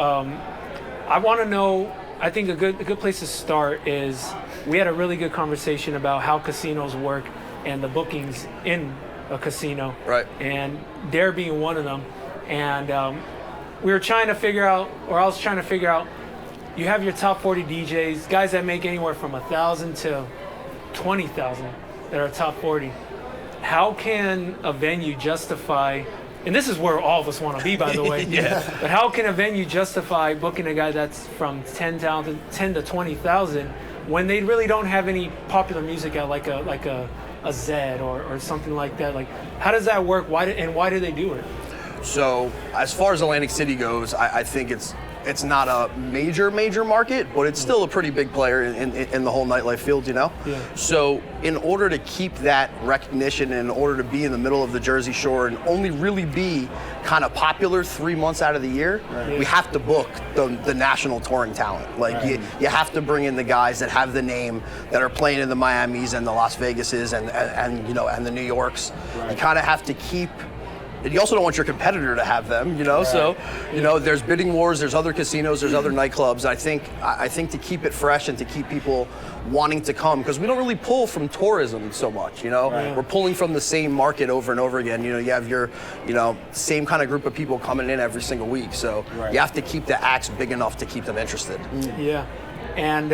I want to know. I think a good place to start is we had a really good conversation about how casinos work and the bookings in a casino, right? And Daer being one of them. And we were trying to figure out, or I was trying to figure out, you have your top 40 DJs, guys that make anywhere from 1,000 to 20,000 that are top 40. How can a venue justify, and this is where all of us want to be, by the way, but how can a venue justify booking a guy that's from 10 to 20,000 when they really don't have any popular music at like a Zed or something like that? Like, how does that work? Why do they do it? So as far as Atlantic City goes, I think it's not a major market, but it's still a pretty big player in the whole nightlife field, you know? Yeah. So in order to keep that recognition, in order to be in the middle of the Jersey Shore and only really be kind of popular 3 months out of the year, we have to book the national touring talent. Like you have to bring in the guys that have the name, that are playing in the Miamis and the Las Vegases and you know, and the New Yorks. Right. You kind of have to keep. You also don't want your competitor to have them, you know. Right. So, you know, there's bidding wars, there's other casinos, there's other nightclubs. I think to keep it fresh and to keep people wanting to come, because we don't really pull from tourism so much, you know. Right. We're pulling from the same market over and over again. You know, you have your, you know, same kind of group of people coming in every single week. So you have to keep the acts big enough to keep them interested. Yeah, and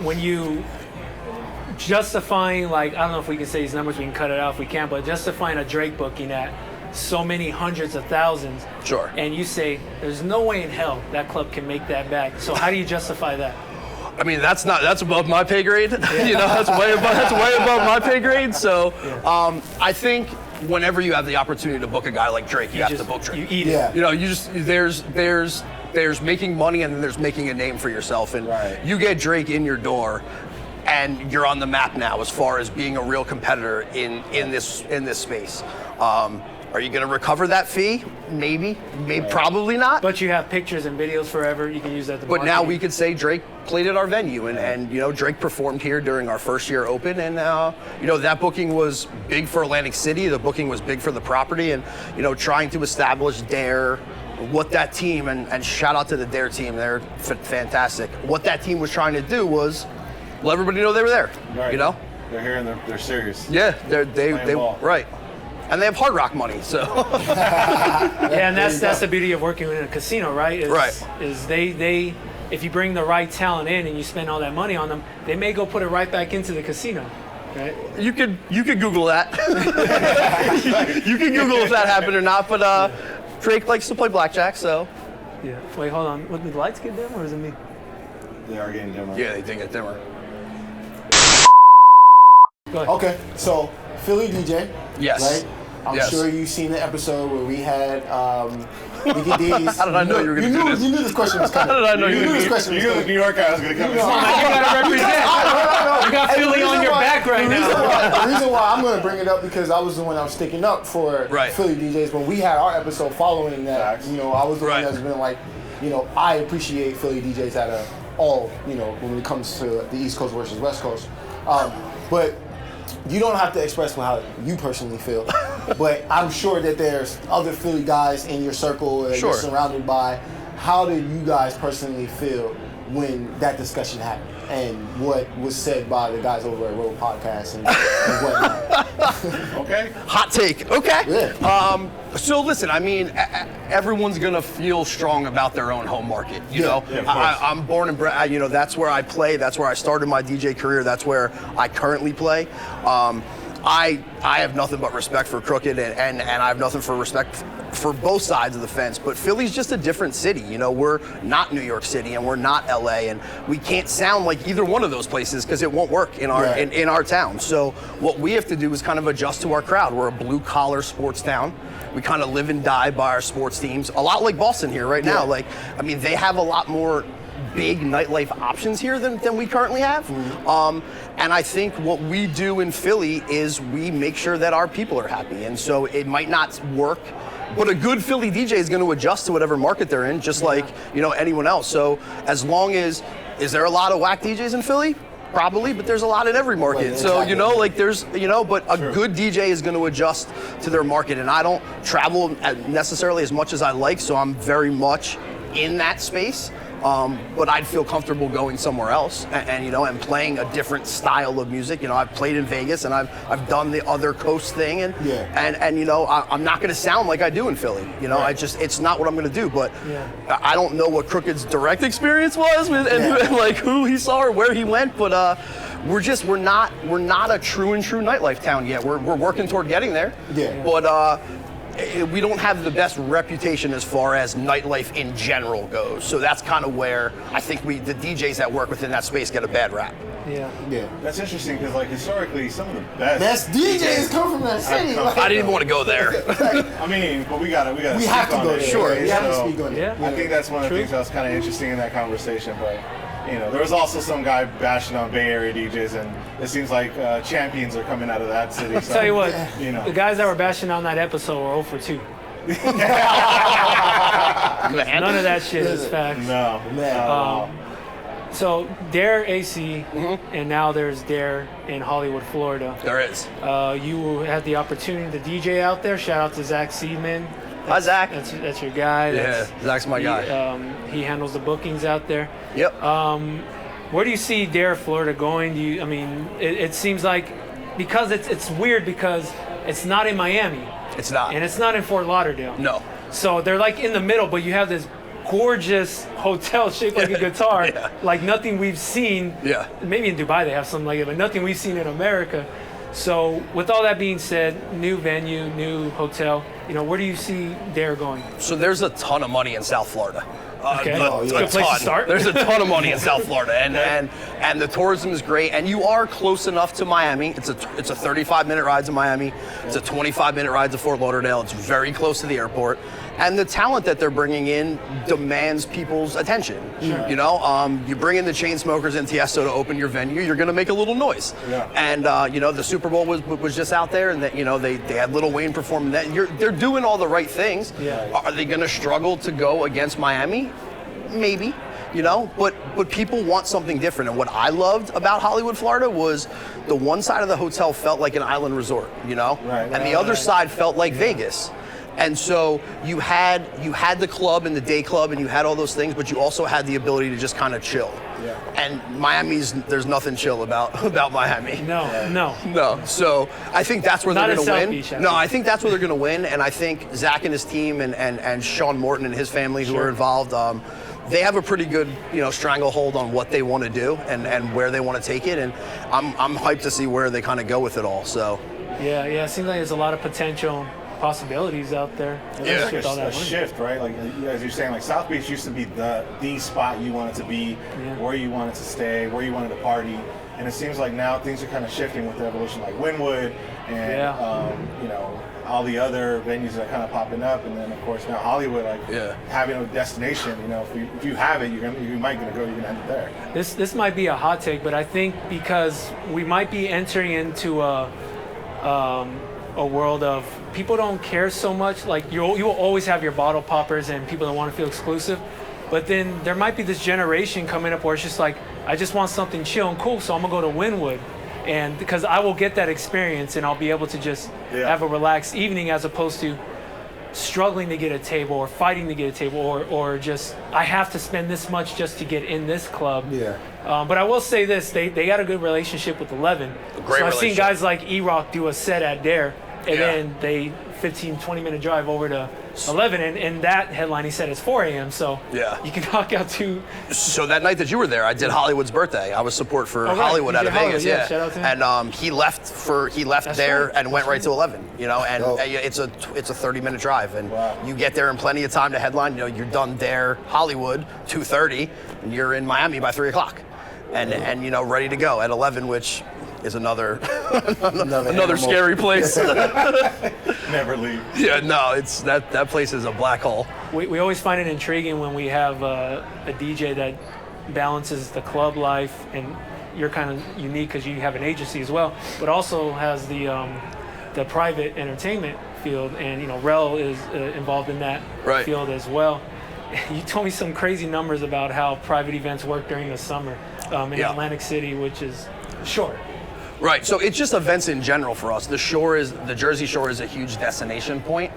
when you justifying, like, I don't know if we can say these numbers, we can cut it out if we can, but justifying a Drake booking at so many hundreds of thousands. Sure. And you say, there's no way in hell that club can make that back. So how do you justify that? I mean, that's above my pay grade. Yeah. You know, that's way above my pay grade. So I think whenever you have the opportunity to book a guy like Drake, you have to book Drake. You eat it. You know, you just, there's making money and then there's making a name for yourself. And you get Drake in your door, and you're on the map now as far as being a real competitor in this space. Are you going to recover that fee? Maybe, probably not. But you have pictures and videos forever. You can use that. But now we could say Drake played at our venue, and you know, Drake performed here during our first year open, and you know, that booking was big for Atlantic City. The booking was big for the property, and you know, trying to establish Daer, what that team, and shout out to the Daer team, they're fantastic. What that team was trying to do was let everybody know they were there. Right. You know, they're here and they're serious. Yeah, they right. And they have Hard Rock money, so. Yeah, and that's the beauty of working in a casino, right? Is they if you bring the right talent in and you spend all that money on them, they may go put it right back into the casino, right? You could Google that. You can Google if that happened or not, but Drake likes to play blackjack, so. Yeah. Wait, hold on. Did the lights get dim, or is it me? They are getting dimmer. Yeah, they did get dimmer. Go ahead. Okay, so Philly DJ. Yes. Right? I'm sure you've seen the episode where we had MikiDz. How did I know you were going to do this? You knew this question was coming. How did I know you knew this question was You knew coming. the New York guy was going to come. You got to represent. You got Philly on your back right now. The reason why I'm going to bring it up, because I was the one that was sticking up for Philly DJs when we had our episode following that. You know, I was the one that's been like, you know, I appreciate Philly DJs out of all, you know, when it comes to the East Coast versus West Coast. But you don't have to express how you personally feel, but I'm sure that there's other Philly guys in your circle that you're surrounded by. How do you guys personally feel when that discussion happened and what was said by the guys over at Road Podcast and whatnot? Okay. Hot take. Okay. Yeah. So listen, I mean, everyone's gonna feel strong about their own home market. You know, I'm born and bred. You know, that's where I play. That's where I started my DJ career. That's where I currently play. I have nothing but respect for Crooked, and I have nothing for respect for both sides of the fence. But Philly's just a different city. You know, we're not New York City and we're not LA, and we can't sound like either one of those places because it won't work in our in our town. So what we have to do is kind of adjust to our crowd. We're a blue collar sports town. We kind of live and die by our sports teams, a lot like Boston here right now. Like, I mean, they have a lot more big nightlife options here than we currently have. And I think what we do in Philly is we make sure that our people are happy. And so it might not work, but a good Philly DJ is going to adjust to whatever market they're in, just like, you know, anyone else. So as long as, is there a lot of whack DJs in Philly? Probably, but there's a lot in every market. So, you know, like there's, you know, but a good DJ is going to adjust to their market. And I don't travel necessarily as much as I like, so I'm very much in that space. But I'd feel comfortable going somewhere else and you know, and playing a different style of music. You know, I've played in Vegas and I've done the other coast thing and you know, I'm not going to sound like I do in Philly. You know, it's not what I'm going to do. But I don't know what Crooked's direct experience was with and like who he saw or where he went. But we're not a true nightlife town yet. We're working toward getting there. But we don't have the best reputation as far as nightlife in general goes. So that's kind of where I think the DJs that work within that space get a bad rap. Yeah. That's interesting because, like, historically, some of the best DJs come from that city. I didn't even want to go there. I mean, but we have to go there. Sure. We have to speak on it. I think that's one of the things that was kind of interesting in that conversation. But you know, there was also some guy bashing on Bay Area DJs, and it seems like champions are coming out of that city. So, tell you what, you know, the guys that were bashing on that episode were 0 for 2. None of that shit is facts. No. So Daer AC, and now there's Daer in Hollywood, Florida. There is. You had the opportunity to DJ out there. Shout out to Zach Seedman. Hi, Zach. That's your guy. Zach's my guy. He handles the bookings out there. Yep. Where do you see Daer, Florida going? It seems like, because it's weird because it's not in Miami. It's not. And it's not in Fort Lauderdale. No. So they're like in the middle, but you have this gorgeous hotel shaped like a guitar, like nothing we've seen. Maybe in Dubai they have something like it, but nothing we've seen in America. So with all that being said, new venue, new hotel, you know, where do you see Daer going? So there's a ton of money in South Florida. Okay. It's a good place to start. There's a ton of money in South Florida, and the tourism is great, and you are close enough to Miami. It's a 35-minute ride to Miami. It's a 25-minute ride to Fort Lauderdale. It's very close to the airport, and the talent that they're bringing in demands people's attention. You know, you bring in the Chainsmokers and Tiesto to open your venue, you're going to make a little noise. And you know, the Super Bowl was just out there, and you know, they had Lil Wayne performing that. They're doing all the right things. Are they going to struggle to go against Miami? Maybe, you know, but people want something different. And what I loved about Hollywood, Florida was the one side of the hotel felt like an island resort, you know, and the other side felt like Vegas. And so you had the club and the day club and you had all those things, but you also had the ability to just kind of chill. And there's nothing chill about Miami. No. So I think that's where they're going to win. Beach, I think that's where they're going to win. And I think Zach and his team and Sean Morton and his family who are involved, they have a pretty good, you know, stranglehold on what they want to do and where they want to take it. And I'm hyped to see where they kind of go with it all. So it seems like there's a lot of potential possibilities out there. It's like a shift, right? Like as you're saying, like South Beach used to be the spot you wanted to be, where you wanted to stay, where you wanted to party. And it seems like now things are kind of shifting with the evolution, like Wynwood and you know, all the other venues that are kind of popping up, and then of course now Hollywood, like having a destination. You know, if you have it, you're gonna end it there. This might be a hot take, but I think because we might be entering into a world of people don't care so much. Like you will always have your bottle poppers and people that want to feel exclusive, but then there might be this generation coming up where it's just like, I just want something chill and cool, so I'm gonna go to Wynwood. And because I will get that experience and I'll be able to just have a relaxed evening, as opposed to struggling to get a table or fighting to get a table or just I have to spend this much just to get in this club. But I will say this, they got a good relationship with 11. So I've seen guys like E-Rock do a set at Daer And then they 15, 20 minute drive over to 11, and that headline he said is 4 a.m. So you can knock out 2. So that night that you were there, I did Hollywood's birthday. I was support for Hollywood out of Vegas. Yeah, shout out to him. And he left there and went right to 11. You know, and it's a 30-minute drive, and you get there in plenty of time to headline. You know, you're done there Hollywood 2:30, and you're in Miami by 3 o'clock, and you know, ready to go at 11, which is another scary place. Never leave. Yeah, no, it's that place is a black hole. We always find it intriguing when we have a DJ that balances the club life, and you're kind of unique because you have an agency as well, but also has the private entertainment field, and you know, Rell is involved in that field as well. You told me some crazy numbers about how private events work during the summer in Atlantic City, which is short. Right, so it's just events in general for us. The Jersey Shore is a huge destination point.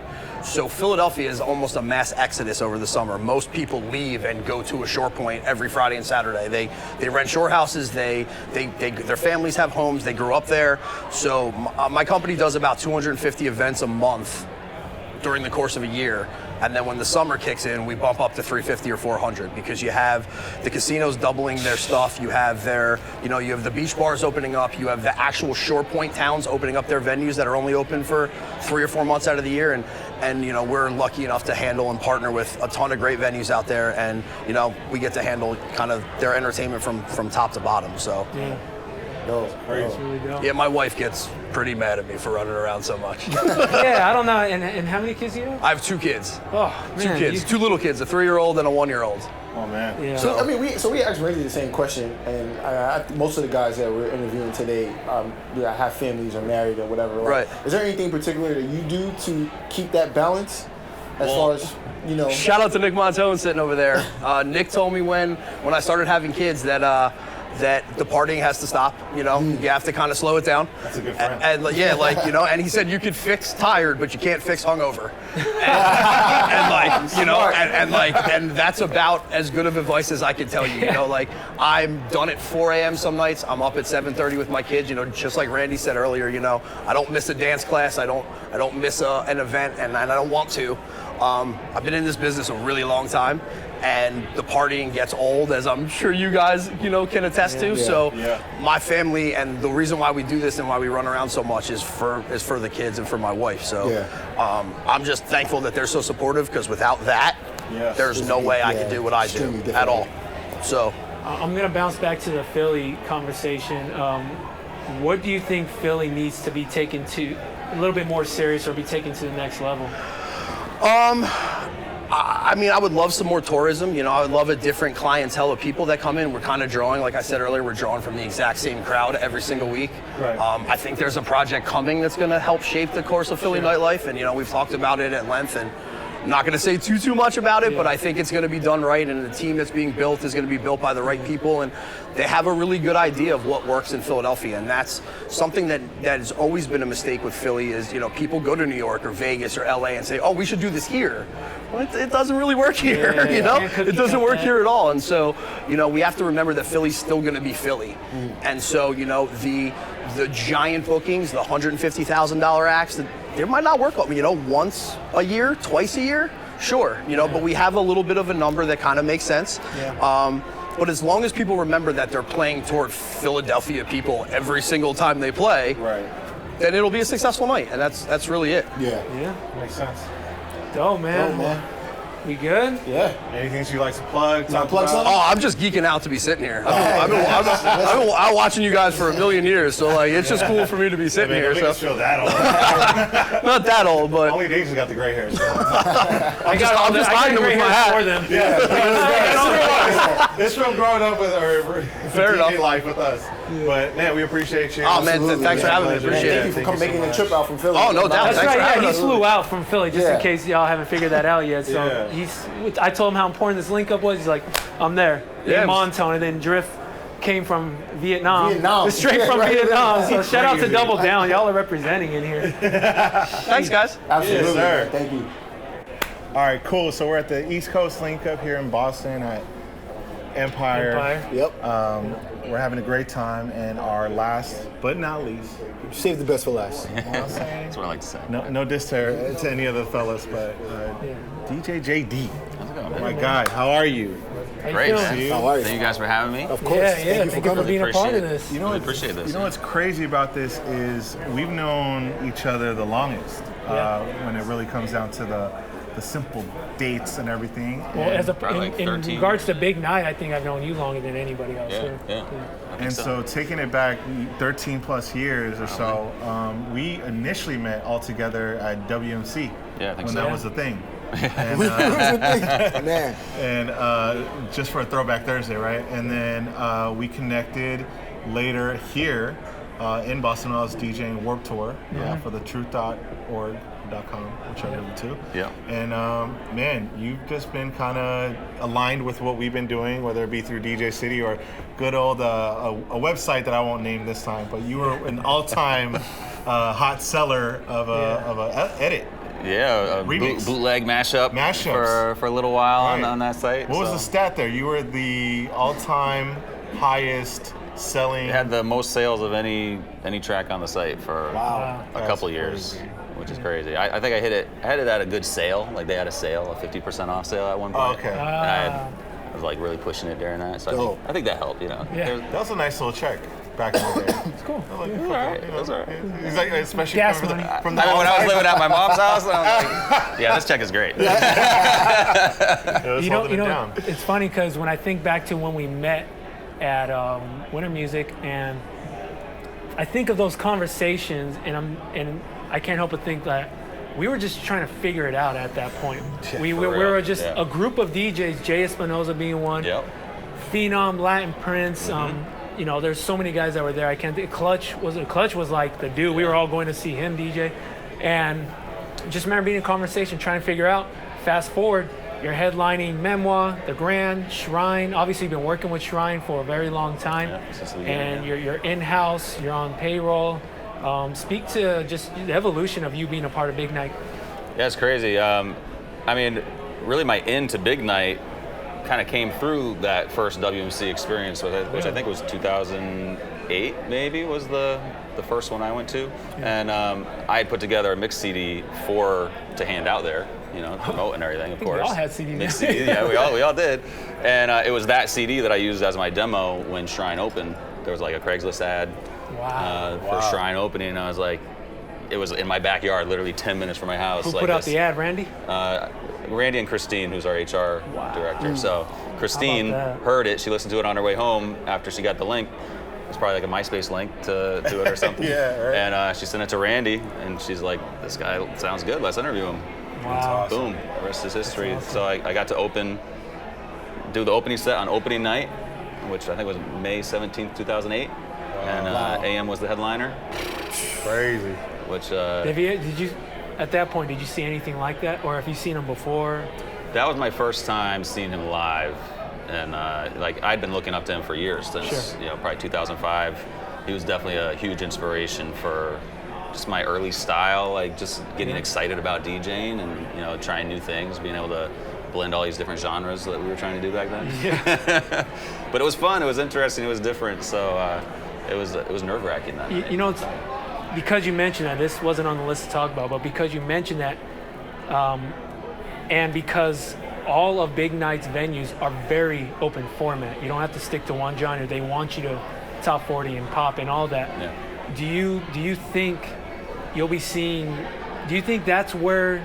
So Philadelphia is almost a mass exodus over the summer. Most people leave and go to a shore point every Friday and Saturday. They rent shore houses, their families have homes, they grew up there. So my company does about 250 events a month during the course of a year. And then when the summer kicks in, we bump up to 350 or 400 because you have the casinos doubling their stuff. You have you have the beach bars opening up. You have the actual shore point towns opening up their venues that are only open for 3 or 4 months out of the year. And you know, we're lucky enough to handle and partner with a ton of great venues out there. And you know, we get to handle kind of their entertainment from top to bottom. So. Yeah. Crazy. Really dope. Yeah, my wife gets pretty mad at me for running around so much. Yeah, I don't know. And how many kids do you have? I have 2 kids. Oh, man. 2 kids. 2 little kids, a 3-year-old and a 1-year-old. Oh, man. Yeah. So, I mean, we asked Randy the same question, and most of the guys that we're interviewing today have families or married or whatever. Right. Is there anything particular that you do to keep that balance as far as, you know? Shout out to Nick Montone sitting over there. Nick told me when I started having kids that the partying has to stop. You know, you have to kind of slow it down. That's a good friend. And yeah, like, you know, and he said you could fix tired, but you can't fix hungover. And that's about as good of advice as I can tell you. You know, like, I'm done at 4 a.m. some nights. I'm up at 7:30 with my kids. You know, just like Randy said earlier. You know, I don't miss a dance class. I don't miss an event, and I don't want to. I've been in this business a really long time, and the partying gets old, as I'm sure you guys, you know, can attest to. So my family, and the reason why we do this and why we run around so much is for the kids and for my wife. So I'm just thankful that they're so supportive, because without that, there's no way I could do what I do at all. So I'm going to bounce back to the Philly conversation. What do you think Philly needs to be taken to a little bit more serious, or be taken to the next level? I mean, I would love some more tourism. You know, I would love a different clientele of people that come in. We're kind of drawing, like I said earlier, we're drawing from the exact same crowd every single week. Right. I think there's a project coming that's going to help shape the course of Philly nightlife, and you know, we've talked about it at length, and I'm not going to say too much about it, but I think it's going to be done right, and the team that's being built is going to be built by the right people, and they have a really good idea of what works in Philadelphia, and that's something that has always been a mistake with Philly is, you know, people go to New York or Vegas or LA and say, oh, we should do this here. Well, it doesn't really work here, you know? It doesn't work here at all, and so, you know, we have to remember that Philly's still going to be Philly, and so, you know, the giant bookings, the $150,000 acts, they might not work, you know, once a year, twice a year, sure, you know, but we have a little bit of a number that kind of makes sense. But as long as people remember that they're playing toward Philadelphia people every single time they play, then it'll be a successful night, and that's really it. Yeah, makes sense. Dope, man. We good? Yeah. Anything you'd like to plug? Plug something? Oh, I'm just geeking out to be sitting here. I've been watching you guys for a million years, so like it's just cool for me to be sitting here. So feel that old. Not that old, but only Daisy got the gray hairs. So. I'm just hiding them with my hat. Yeah, it's from growing up with our DJ life with us. But man, we appreciate you. Oh man, thanks for having me. Appreciate it. Thank you for making the trip out from Philly. Oh no doubt. That's right. Yeah, he flew out from Philly just in case y'all haven't figured that out yet. So I told him how important this link up was. He's like, I'm there. Yeah, Montone, and then Drift came from Vietnam. Straight from Vietnam. So shout out to Double Down. Y'all are representing in here. Thanks, guys. Absolutely. Yes, sir. Thank you. All right, cool. So we're at the East Coast Link Up here in Boston at Empire. Yep. We're having a great time, and our last but not least, save the best for last. You know what I'm saying? That's what I like to say. No diss to any of the fellas, but DJ JD. How's it going, man? My guy, how are you? Great, man. How are you? Thank you guys for having me. Of course. Yeah, thank you for being a part of this. You know, appreciate this. You know what's crazy about this is we've known each other the longest when it really comes down to the simple dates and everything. Well, in regards to Big Night, I think I've known you longer than anybody else. Yeah. And so taking it back 13 plus years or so, we initially met all together at WMC when that was the thing. And, Man. And just for a Throwback Thursday, right? And then we connected later here in Boston. I was DJing Warped Tour for the truth.org.com, whichever of the two. Yeah. And man, you've just been kind of aligned with what we've been doing, whether it be through DJ City or good old a website that I won't name this time, but you were an all-time hot seller of a edit. Yeah, bootleg mashups for a little while on that site. What was the stat there? You were the all-time highest selling. It had the most sales of any track on the site for a couple years, which is crazy. I think I had it at a good sale. Like they had a sale, a 50% off sale at one point. Oh, okay. And I was like really pushing it during that. So I think that helped, you know. Yeah. That was a nice little check back in the day. It's cool. Like, All right. That's all right. He's like, especially Gas from money. from the I mean, when I was living at my mom's house, I was like, yeah, this check is great. You know, it's funny because when I think back to when we met at Winter Music, and I think of those conversations, and I can't help but think that we were just trying to figure it out at that point. We were just a group of DJs, Jay Espinoza being one, Phenom, Latin Prince. You know, there's so many guys that were there. I can't think. Clutch was like the dude. We were all going to see him DJ, and just remember being in conversation, trying to figure out. Fast forward, you're headlining Memoir, The Grand, Shrine. Obviously, you've been working with Shrine for a very long time, and you're in-house. You're on payroll. Speak to just the evolution of you being a part of Big Night. Yeah, it's crazy. I mean, really, my into Big Night kind of came through that first WMC experience, which I think was 2008, maybe was the first one I went to. And I had put together a mix CD to hand out there, you know, promote and everything, of course. We all had CDs. Mix CD, yeah, we all did. And it was that CD that I used as my demo when Shrine opened. There was like a Craigslist ad for Shrine opening, and I was like, it was in my backyard, literally 10 minutes from my house. Who put out the ad, Randy? Randy and Christine, who's our HR director. So Christine heard it. She listened to it on her way home after she got the link. It was probably like a MySpace link to it or something. And she sent it to Randy, and she's like, this guy sounds good. Let's interview him. Wow. Boom. The rest is history. Awesome. So I got to do the opening set on opening night, which I think was May 17th, 2008. And AM was the headliner. Crazy. Which did you at that point, did you see anything like that, or have you seen him before? That was my first time seeing him live, and like I'd been looking up to him for years since probably 2005. He was definitely a huge inspiration for just my early style, like just getting excited about DJing and trying new things, being able to blend all these different genres that we were trying to do back then. Yeah. But it was fun. It was interesting. It was different. So it was nerve-wracking that night. You know, it's because you mentioned that, this wasn't on the list to talk about, but because you mentioned that, and because all of Big Night's venues are very open format. You don't have to stick to one genre. They want you to top 40 and pop and all that. Yeah. Do you think you'll be seeing? Do you think that's where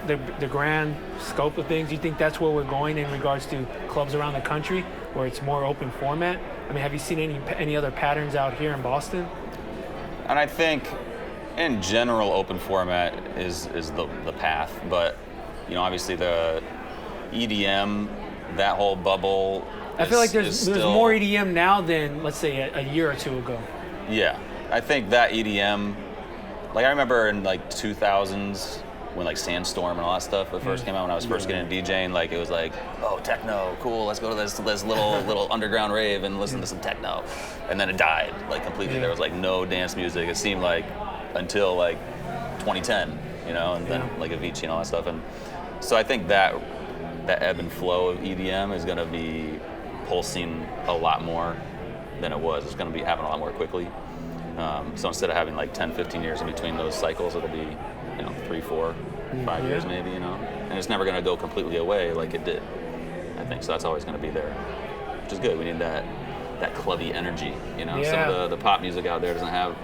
the grand scope of things? Do you think that's where we're going in regards to clubs around the country, where it's more open format? I mean, have you seen any other patterns out here in Boston? And I think, in general, open format is the path. But obviously the EDM, that whole bubble. I feel like there's more EDM now than, let's say, a year or two ago. Yeah, I think that EDM, like I remember in like 2000s when like Sandstorm and all that stuff first came out, when I was first getting into DJing, like it was like, oh, techno, cool, let's go to this little underground rave and listen to some techno. And then it died like completely. There was like no dance music, it seemed like, until like 2010, and then like Avicii and all that stuff. And so I think that ebb and flow of EDM is gonna be pulsing a lot more than it was. It's going to be happening a lot more quickly. So instead of having like 10, 15 years in between those cycles, it'll be 3, 4, 5 years maybe, and it's never going to go completely away like it did, I think. So that's always going to be there, which is good. We need that clubby energy, Some of the pop music out there doesn't have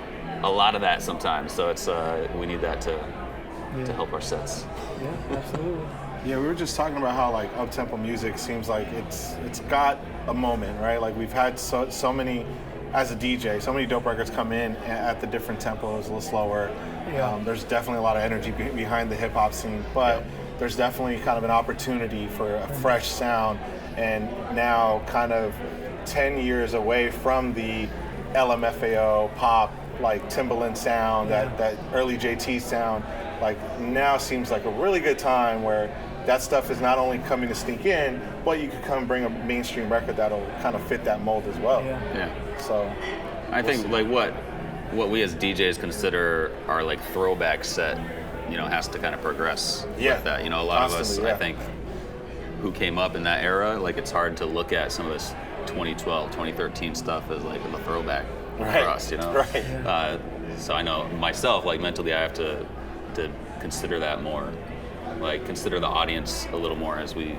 a lot of that sometimes, so it's we need that to help our sets. Yeah, absolutely. Yeah, we were just talking about how like up-tempo music seems like it's got a moment, right? Like we've had so many, as a DJ, so many dope records come in at the different tempos, a little slower. Yeah. There's definitely a lot of energy behind the hip-hop scene, but there's definitely kind of an opportunity for a fresh sound, and now kind of 10 years away from the LMFAO pop, like Timbaland sound, that early JT sound, like now seems like a really good time where that stuff is not only coming to sneak in, but you could come bring a mainstream record that'll kind of fit that mold as well. Yeah. So I think like what we as DJs consider our like throwback set, has to kind of progress with that. A lot of us, I think, who came up in that era, like it's hard to look at some of this 2012, 2013 stuff as like the throwback for us, Right. So I know myself, like mentally, I have to consider that more, like consider the audience a little more as we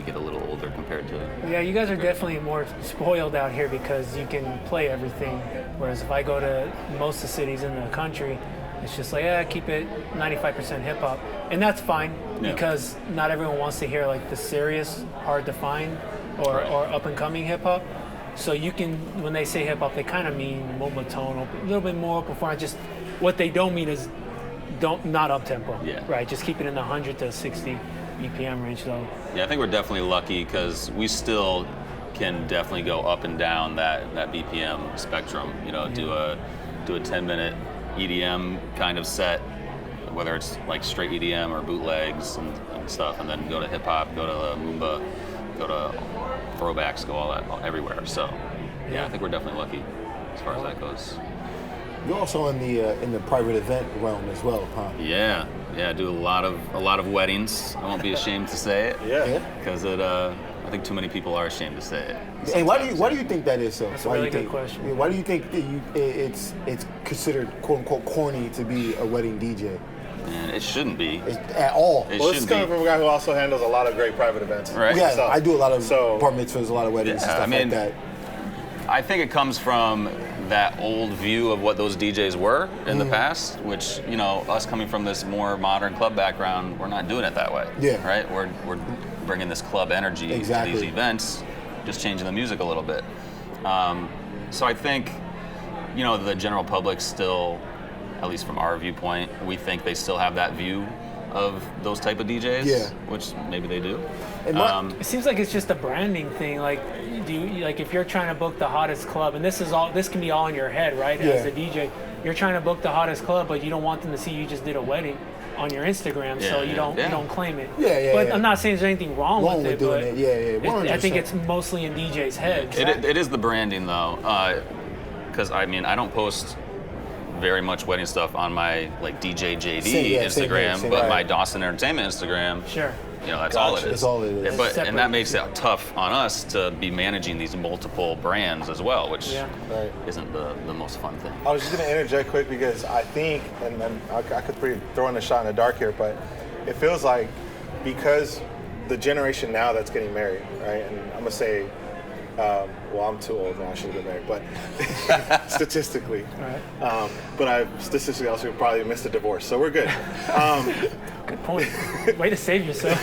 get a little older compared to. Yeah, you guys are definitely more spoiled out here because you can play everything. Whereas if I go to most of the cities in the country, it's just like, keep it 95% hip hop, and that's fine because not everyone wants to hear like the serious, hard to find or up and coming hip hop. So you can, when they say hip hop, they kind of mean monotone, a little bit more open format. Just what they don't mean is not up tempo. Yeah. Right. Just keep it in the 100 to 60 BPM range though. Yeah, I think we're definitely lucky because we still can definitely go up and down that BPM spectrum. Do a 10-minute EDM kind of set, whether it's like straight EDM or bootlegs and stuff, and then go to hip hop, go to Moomba, go to throwbacks, go all that everywhere. So I think we're definitely lucky as far as that goes. You're also in the private event realm as well, huh? Yeah, I do a lot of weddings. I won't be ashamed to say it. Because I think too many people are ashamed to say it. And why do you think that is so? That's a really good question. Why do you think that it's considered quote unquote corny to be a wedding DJ? And it shouldn't be at all. This is coming from a guy who also handles a lot of great private events. Right. Yeah, I do a lot of bar mitzvahs, a lot of weddings, and stuff like that. I think it comes from that old view of what those DJs were in the past, which, us coming from this more modern club background, we're not doing it that way. Yeah. Right? We're bringing this club energy to these events, just changing the music a little bit. So I think, the general public still, at least from our viewpoint, we think they still have that view of those type of DJs, which maybe they do. It seems like it's just a branding thing. Like, if you're trying to book the hottest club, and this can be all in your head, right? As a DJ, you're trying to book the hottest club, but you don't want them to see you just did a wedding on your Instagram, so you don't claim it. But I'm not saying there's anything wrong with it, but I think it's mostly in DJs' heads. It is the branding though, because I don't post very much wedding stuff on my like DJ JD Instagram, but my Dawson Entertainment Instagram. Sure. That's all it is. That's all it is. And that makes it tough on us to be managing these multiple brands as well, which isn't the most fun thing. I was just going to interject quick because I think, and I could throw in a shot in the dark here, but it feels like because the generation now that's getting married, right? And I'm going to say, I'm too old now, I should have been married, but statistically. But I statistically also probably missed a divorce, so we're good. Good point. Way to save yourself.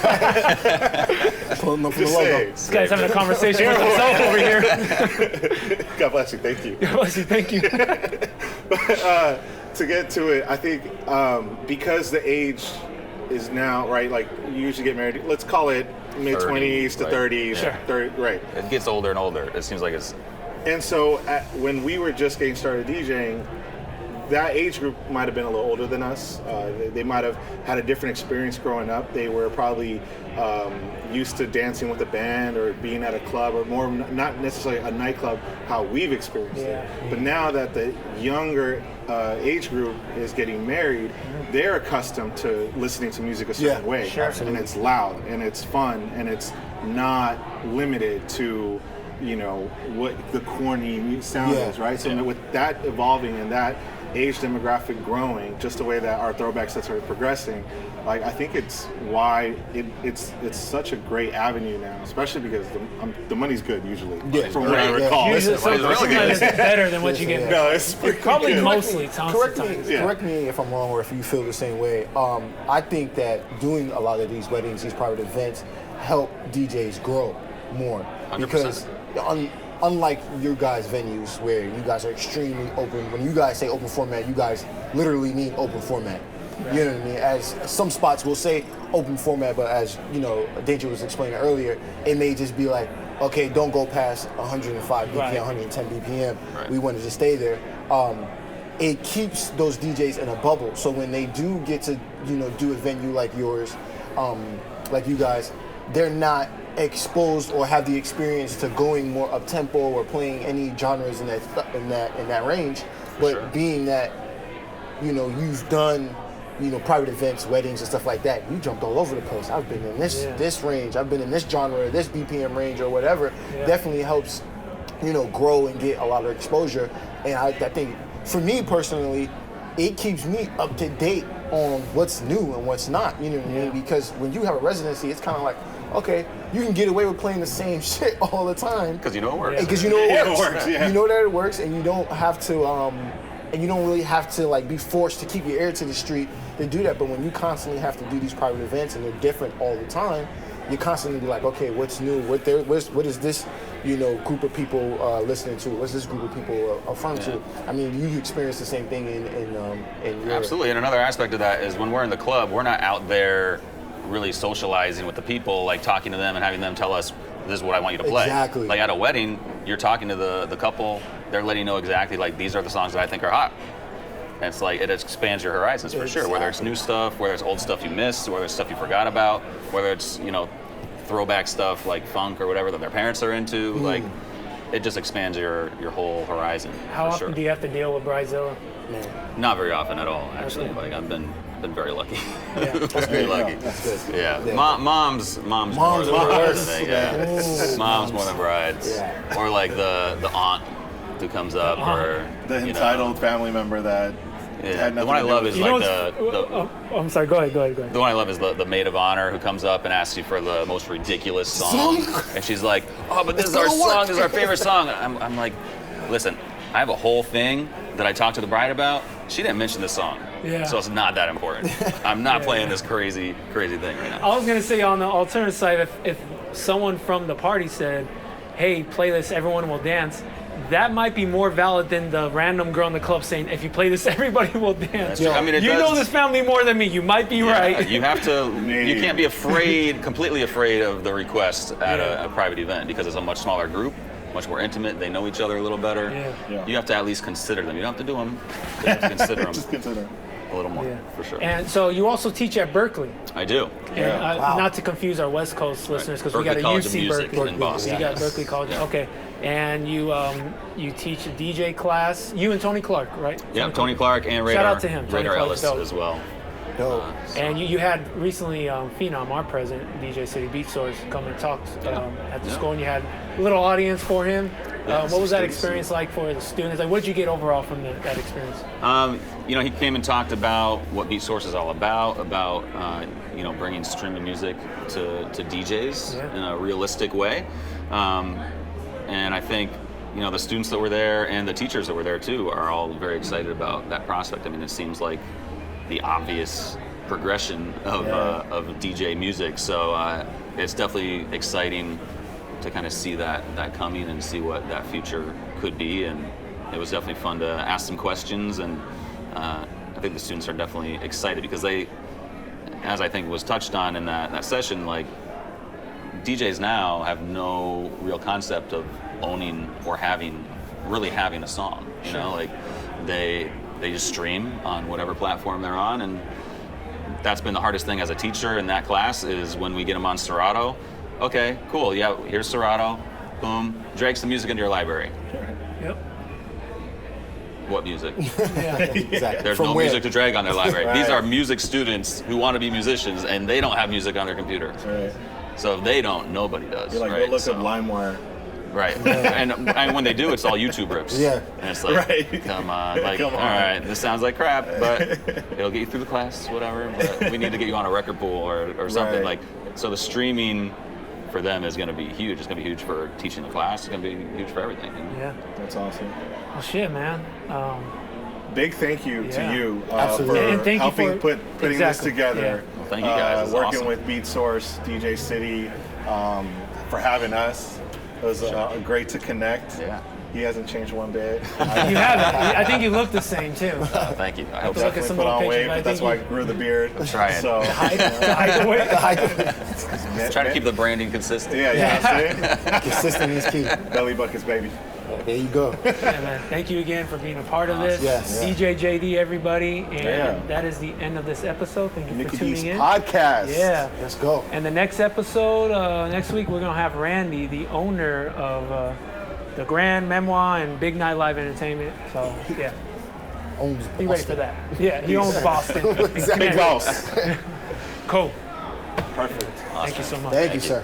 Pulling up from the logo. This guy's having a conversation with himself over here. God bless you, thank you. God bless you, thank you. But to get to it, I think because the age is now, right, like you usually get married, let's call it mid-20s to 30s. Sure. 30, right. It gets older and older. It seems like it's... And so when we were just getting started DJing, that age group might have been a little older than us. They might have had a different experience growing up. They were probably used to dancing with a band or being at a club, or more not necessarily a nightclub, how we've experienced it. But now that the younger age group is getting married, they're accustomed to listening to music a certain way. Sure. And it's loud, and it's fun, and it's not limited to you know, what the corny sound is, right? So with that evolving and that age demographic growing, just the way that our throwback sets are progressing, like I think it's why it's such a great avenue now, especially because the money's good usually. Yeah, from what I recall. Usually, it's better than what you get. No, it's probably good. Mostly. Correct me if I'm wrong or if you feel the same way. I think that doing a lot of these weddings, these private events, help DJs grow more 100%. Because unlike your guys' venues where you guys are extremely open, when you guys say open format, you guys literally mean open format. Right. You know what I mean? As some spots will say open format, but as you know, Danger was explaining earlier, it may just be like, okay, don't go past 105 BPM, 110 BPM. Right. We want to just stay there. It keeps those DJs in a bubble. So when they do get to, you know, do a venue like yours, like you guys, they're not exposed or have the experience to going more up tempo or playing any genres in that range. But being that, you know, you've done, you know, private events, weddings and stuff like that, you jumped all over the place. I've been in this range, I've been in this genre, this BPM range or whatever. Definitely helps, you know, grow and get a lot of exposure. And I think for me personally, it keeps me up to date on what's new and what's not, you know what I mean? Because when you have a residency, it's kind of like, okay, you can get away with playing the same shit all the time. Because you know it works. Because you know it works. You know that it works, and you don't have to, and you don't really have to like be forced to keep your ear to the street to do that. But when you constantly have to do these private events and they're different all the time, you constantly be like, okay, what's new? What is this, you know, group of people listening to? What's this group of people affirming to? I mean, you experience the same thing in your... Absolutely, and another aspect of that is when we're in the club, we're not out there really socializing with the people, like talking to them and having them tell us, this is what I want you to play. Exactly. Like at a wedding, you're talking to the couple, they're letting you know exactly, like, these are the songs that I think are hot. And it's like, it expands your horizons for sure, whether it's new stuff, whether it's old stuff you missed, whether it's stuff you forgot about, whether it's, you know, throwback stuff like funk or whatever that their parents are into, like, it just expands your whole horizon. How often do you have to deal with Bridezilla? Not very often at all, actually. Like, I've been very lucky. Yeah. That's very lucky. That's good. Yeah. Mom's more than brides, I think. Yeah. Mom's more than brides. Yeah. Or like the aunt who comes up, or the entitled family member that. Yeah. The one I love is like I'm sorry. Go ahead. The one I love is the maid of honor who comes up and asks you for the most ridiculous song, and she's like, "Oh, but this is our song. This is our favorite song." I'm like, "Listen, I have a whole thing that I talked to the bride about. She didn't mention this song, so it's not that important. I'm not playing this crazy thing right now." I was gonna say on the alternative side, if someone from the party said, "Hey, play this, everyone will dance," that might be more valid than the random girl in the club saying, "If you play this, everybody will dance." I mean, you know this family more than me. You might be right. You have to. You can't be completely afraid of the request at a private event because it's a much smaller group, much more intimate. They know each other a little better. You have to at least consider them. You don't have to do them. You have to consider them. Just consider a little more, for sure. And so you also teach at Berkeley. I do. And, not to confuse our West Coast listeners, because we got a UC Berkeley. In Boston. You got Berkeley College. Yeah. Okay. And you teach a DJ class. You and Tony Clark, right? Yeah, Tony Clark and Radar. Shout out to him. Radar Ellis as well. And you had recently Phenom, our president, DJ City Beatsource, come and talk at the school, and you had a little audience for him. What was that experience like for the students? Like, what did you get overall from that experience? You know, he came and talked about what Beatsource is all about you know, bringing streaming music to DJs in a realistic way. And I think, you know, the students that were there and the teachers that were there too are all very excited about that prospect. I mean, it seems like the obvious progression of DJ music. So it's definitely exciting to kind of see that coming and see what that future could be. And it was definitely fun to ask some questions. And I think the students are definitely excited because they, as I think was touched on in that session, like, DJs now have no real concept of owning or having a song. You know, like they just stream on whatever platform they're on, and that's been the hardest thing as a teacher in that class is when we get them on Serato. Okay, cool. Yeah, here's Serato. Boom. Drag some music into your library. Sure. Yep. What music? Exactly. There's no music to drag on their library. These are music students who want to be musicians, and they don't have music on their computer. Right. So if they don't, nobody does. You're like, right? go look up LimeWire. Right. And when they do, it's all YouTube rips. Yeah. And it's like, come on. Like, all right, this sounds like crap, but it'll get you through the class, whatever. But we need to get you on a record pool or something. Like, so the streaming for them is going to be huge. It's going to be huge for teaching the class. It's going to be huge for everything. Yeah. That's awesome. Well, shit, man. Big thank you to you Absolutely. for helping putting this together. Yeah. Well, thank you guys. Working awesome. with Beatsource, DJ City, for having us. It was great to connect. Yeah. He hasn't changed one bit. You haven't. I think you look the same too. Thank you. I hope Look so. at some Put on old weight, pictures. but that's why I grew the beard. I'm trying. So Hide the weight. Trying to keep the branding consistent. Yeah. Consistent is key. Belly buckets, baby. There you go. Yeah, man. Thank you again for being a part of this. Yes. DJ JD, everybody. And that is the end of this episode. Thank you for tuning MikiDz in. Podcast. Yeah. Let's go. And the next episode, next week, we're going to have Randy, the owner of the Grand Memoir and Big Nightlife Entertainment. So, yeah. Owns Be ready for that. Yeah, he owns Boston. Big boss. Cool. Perfect. Thank you so much. Thank you, sir.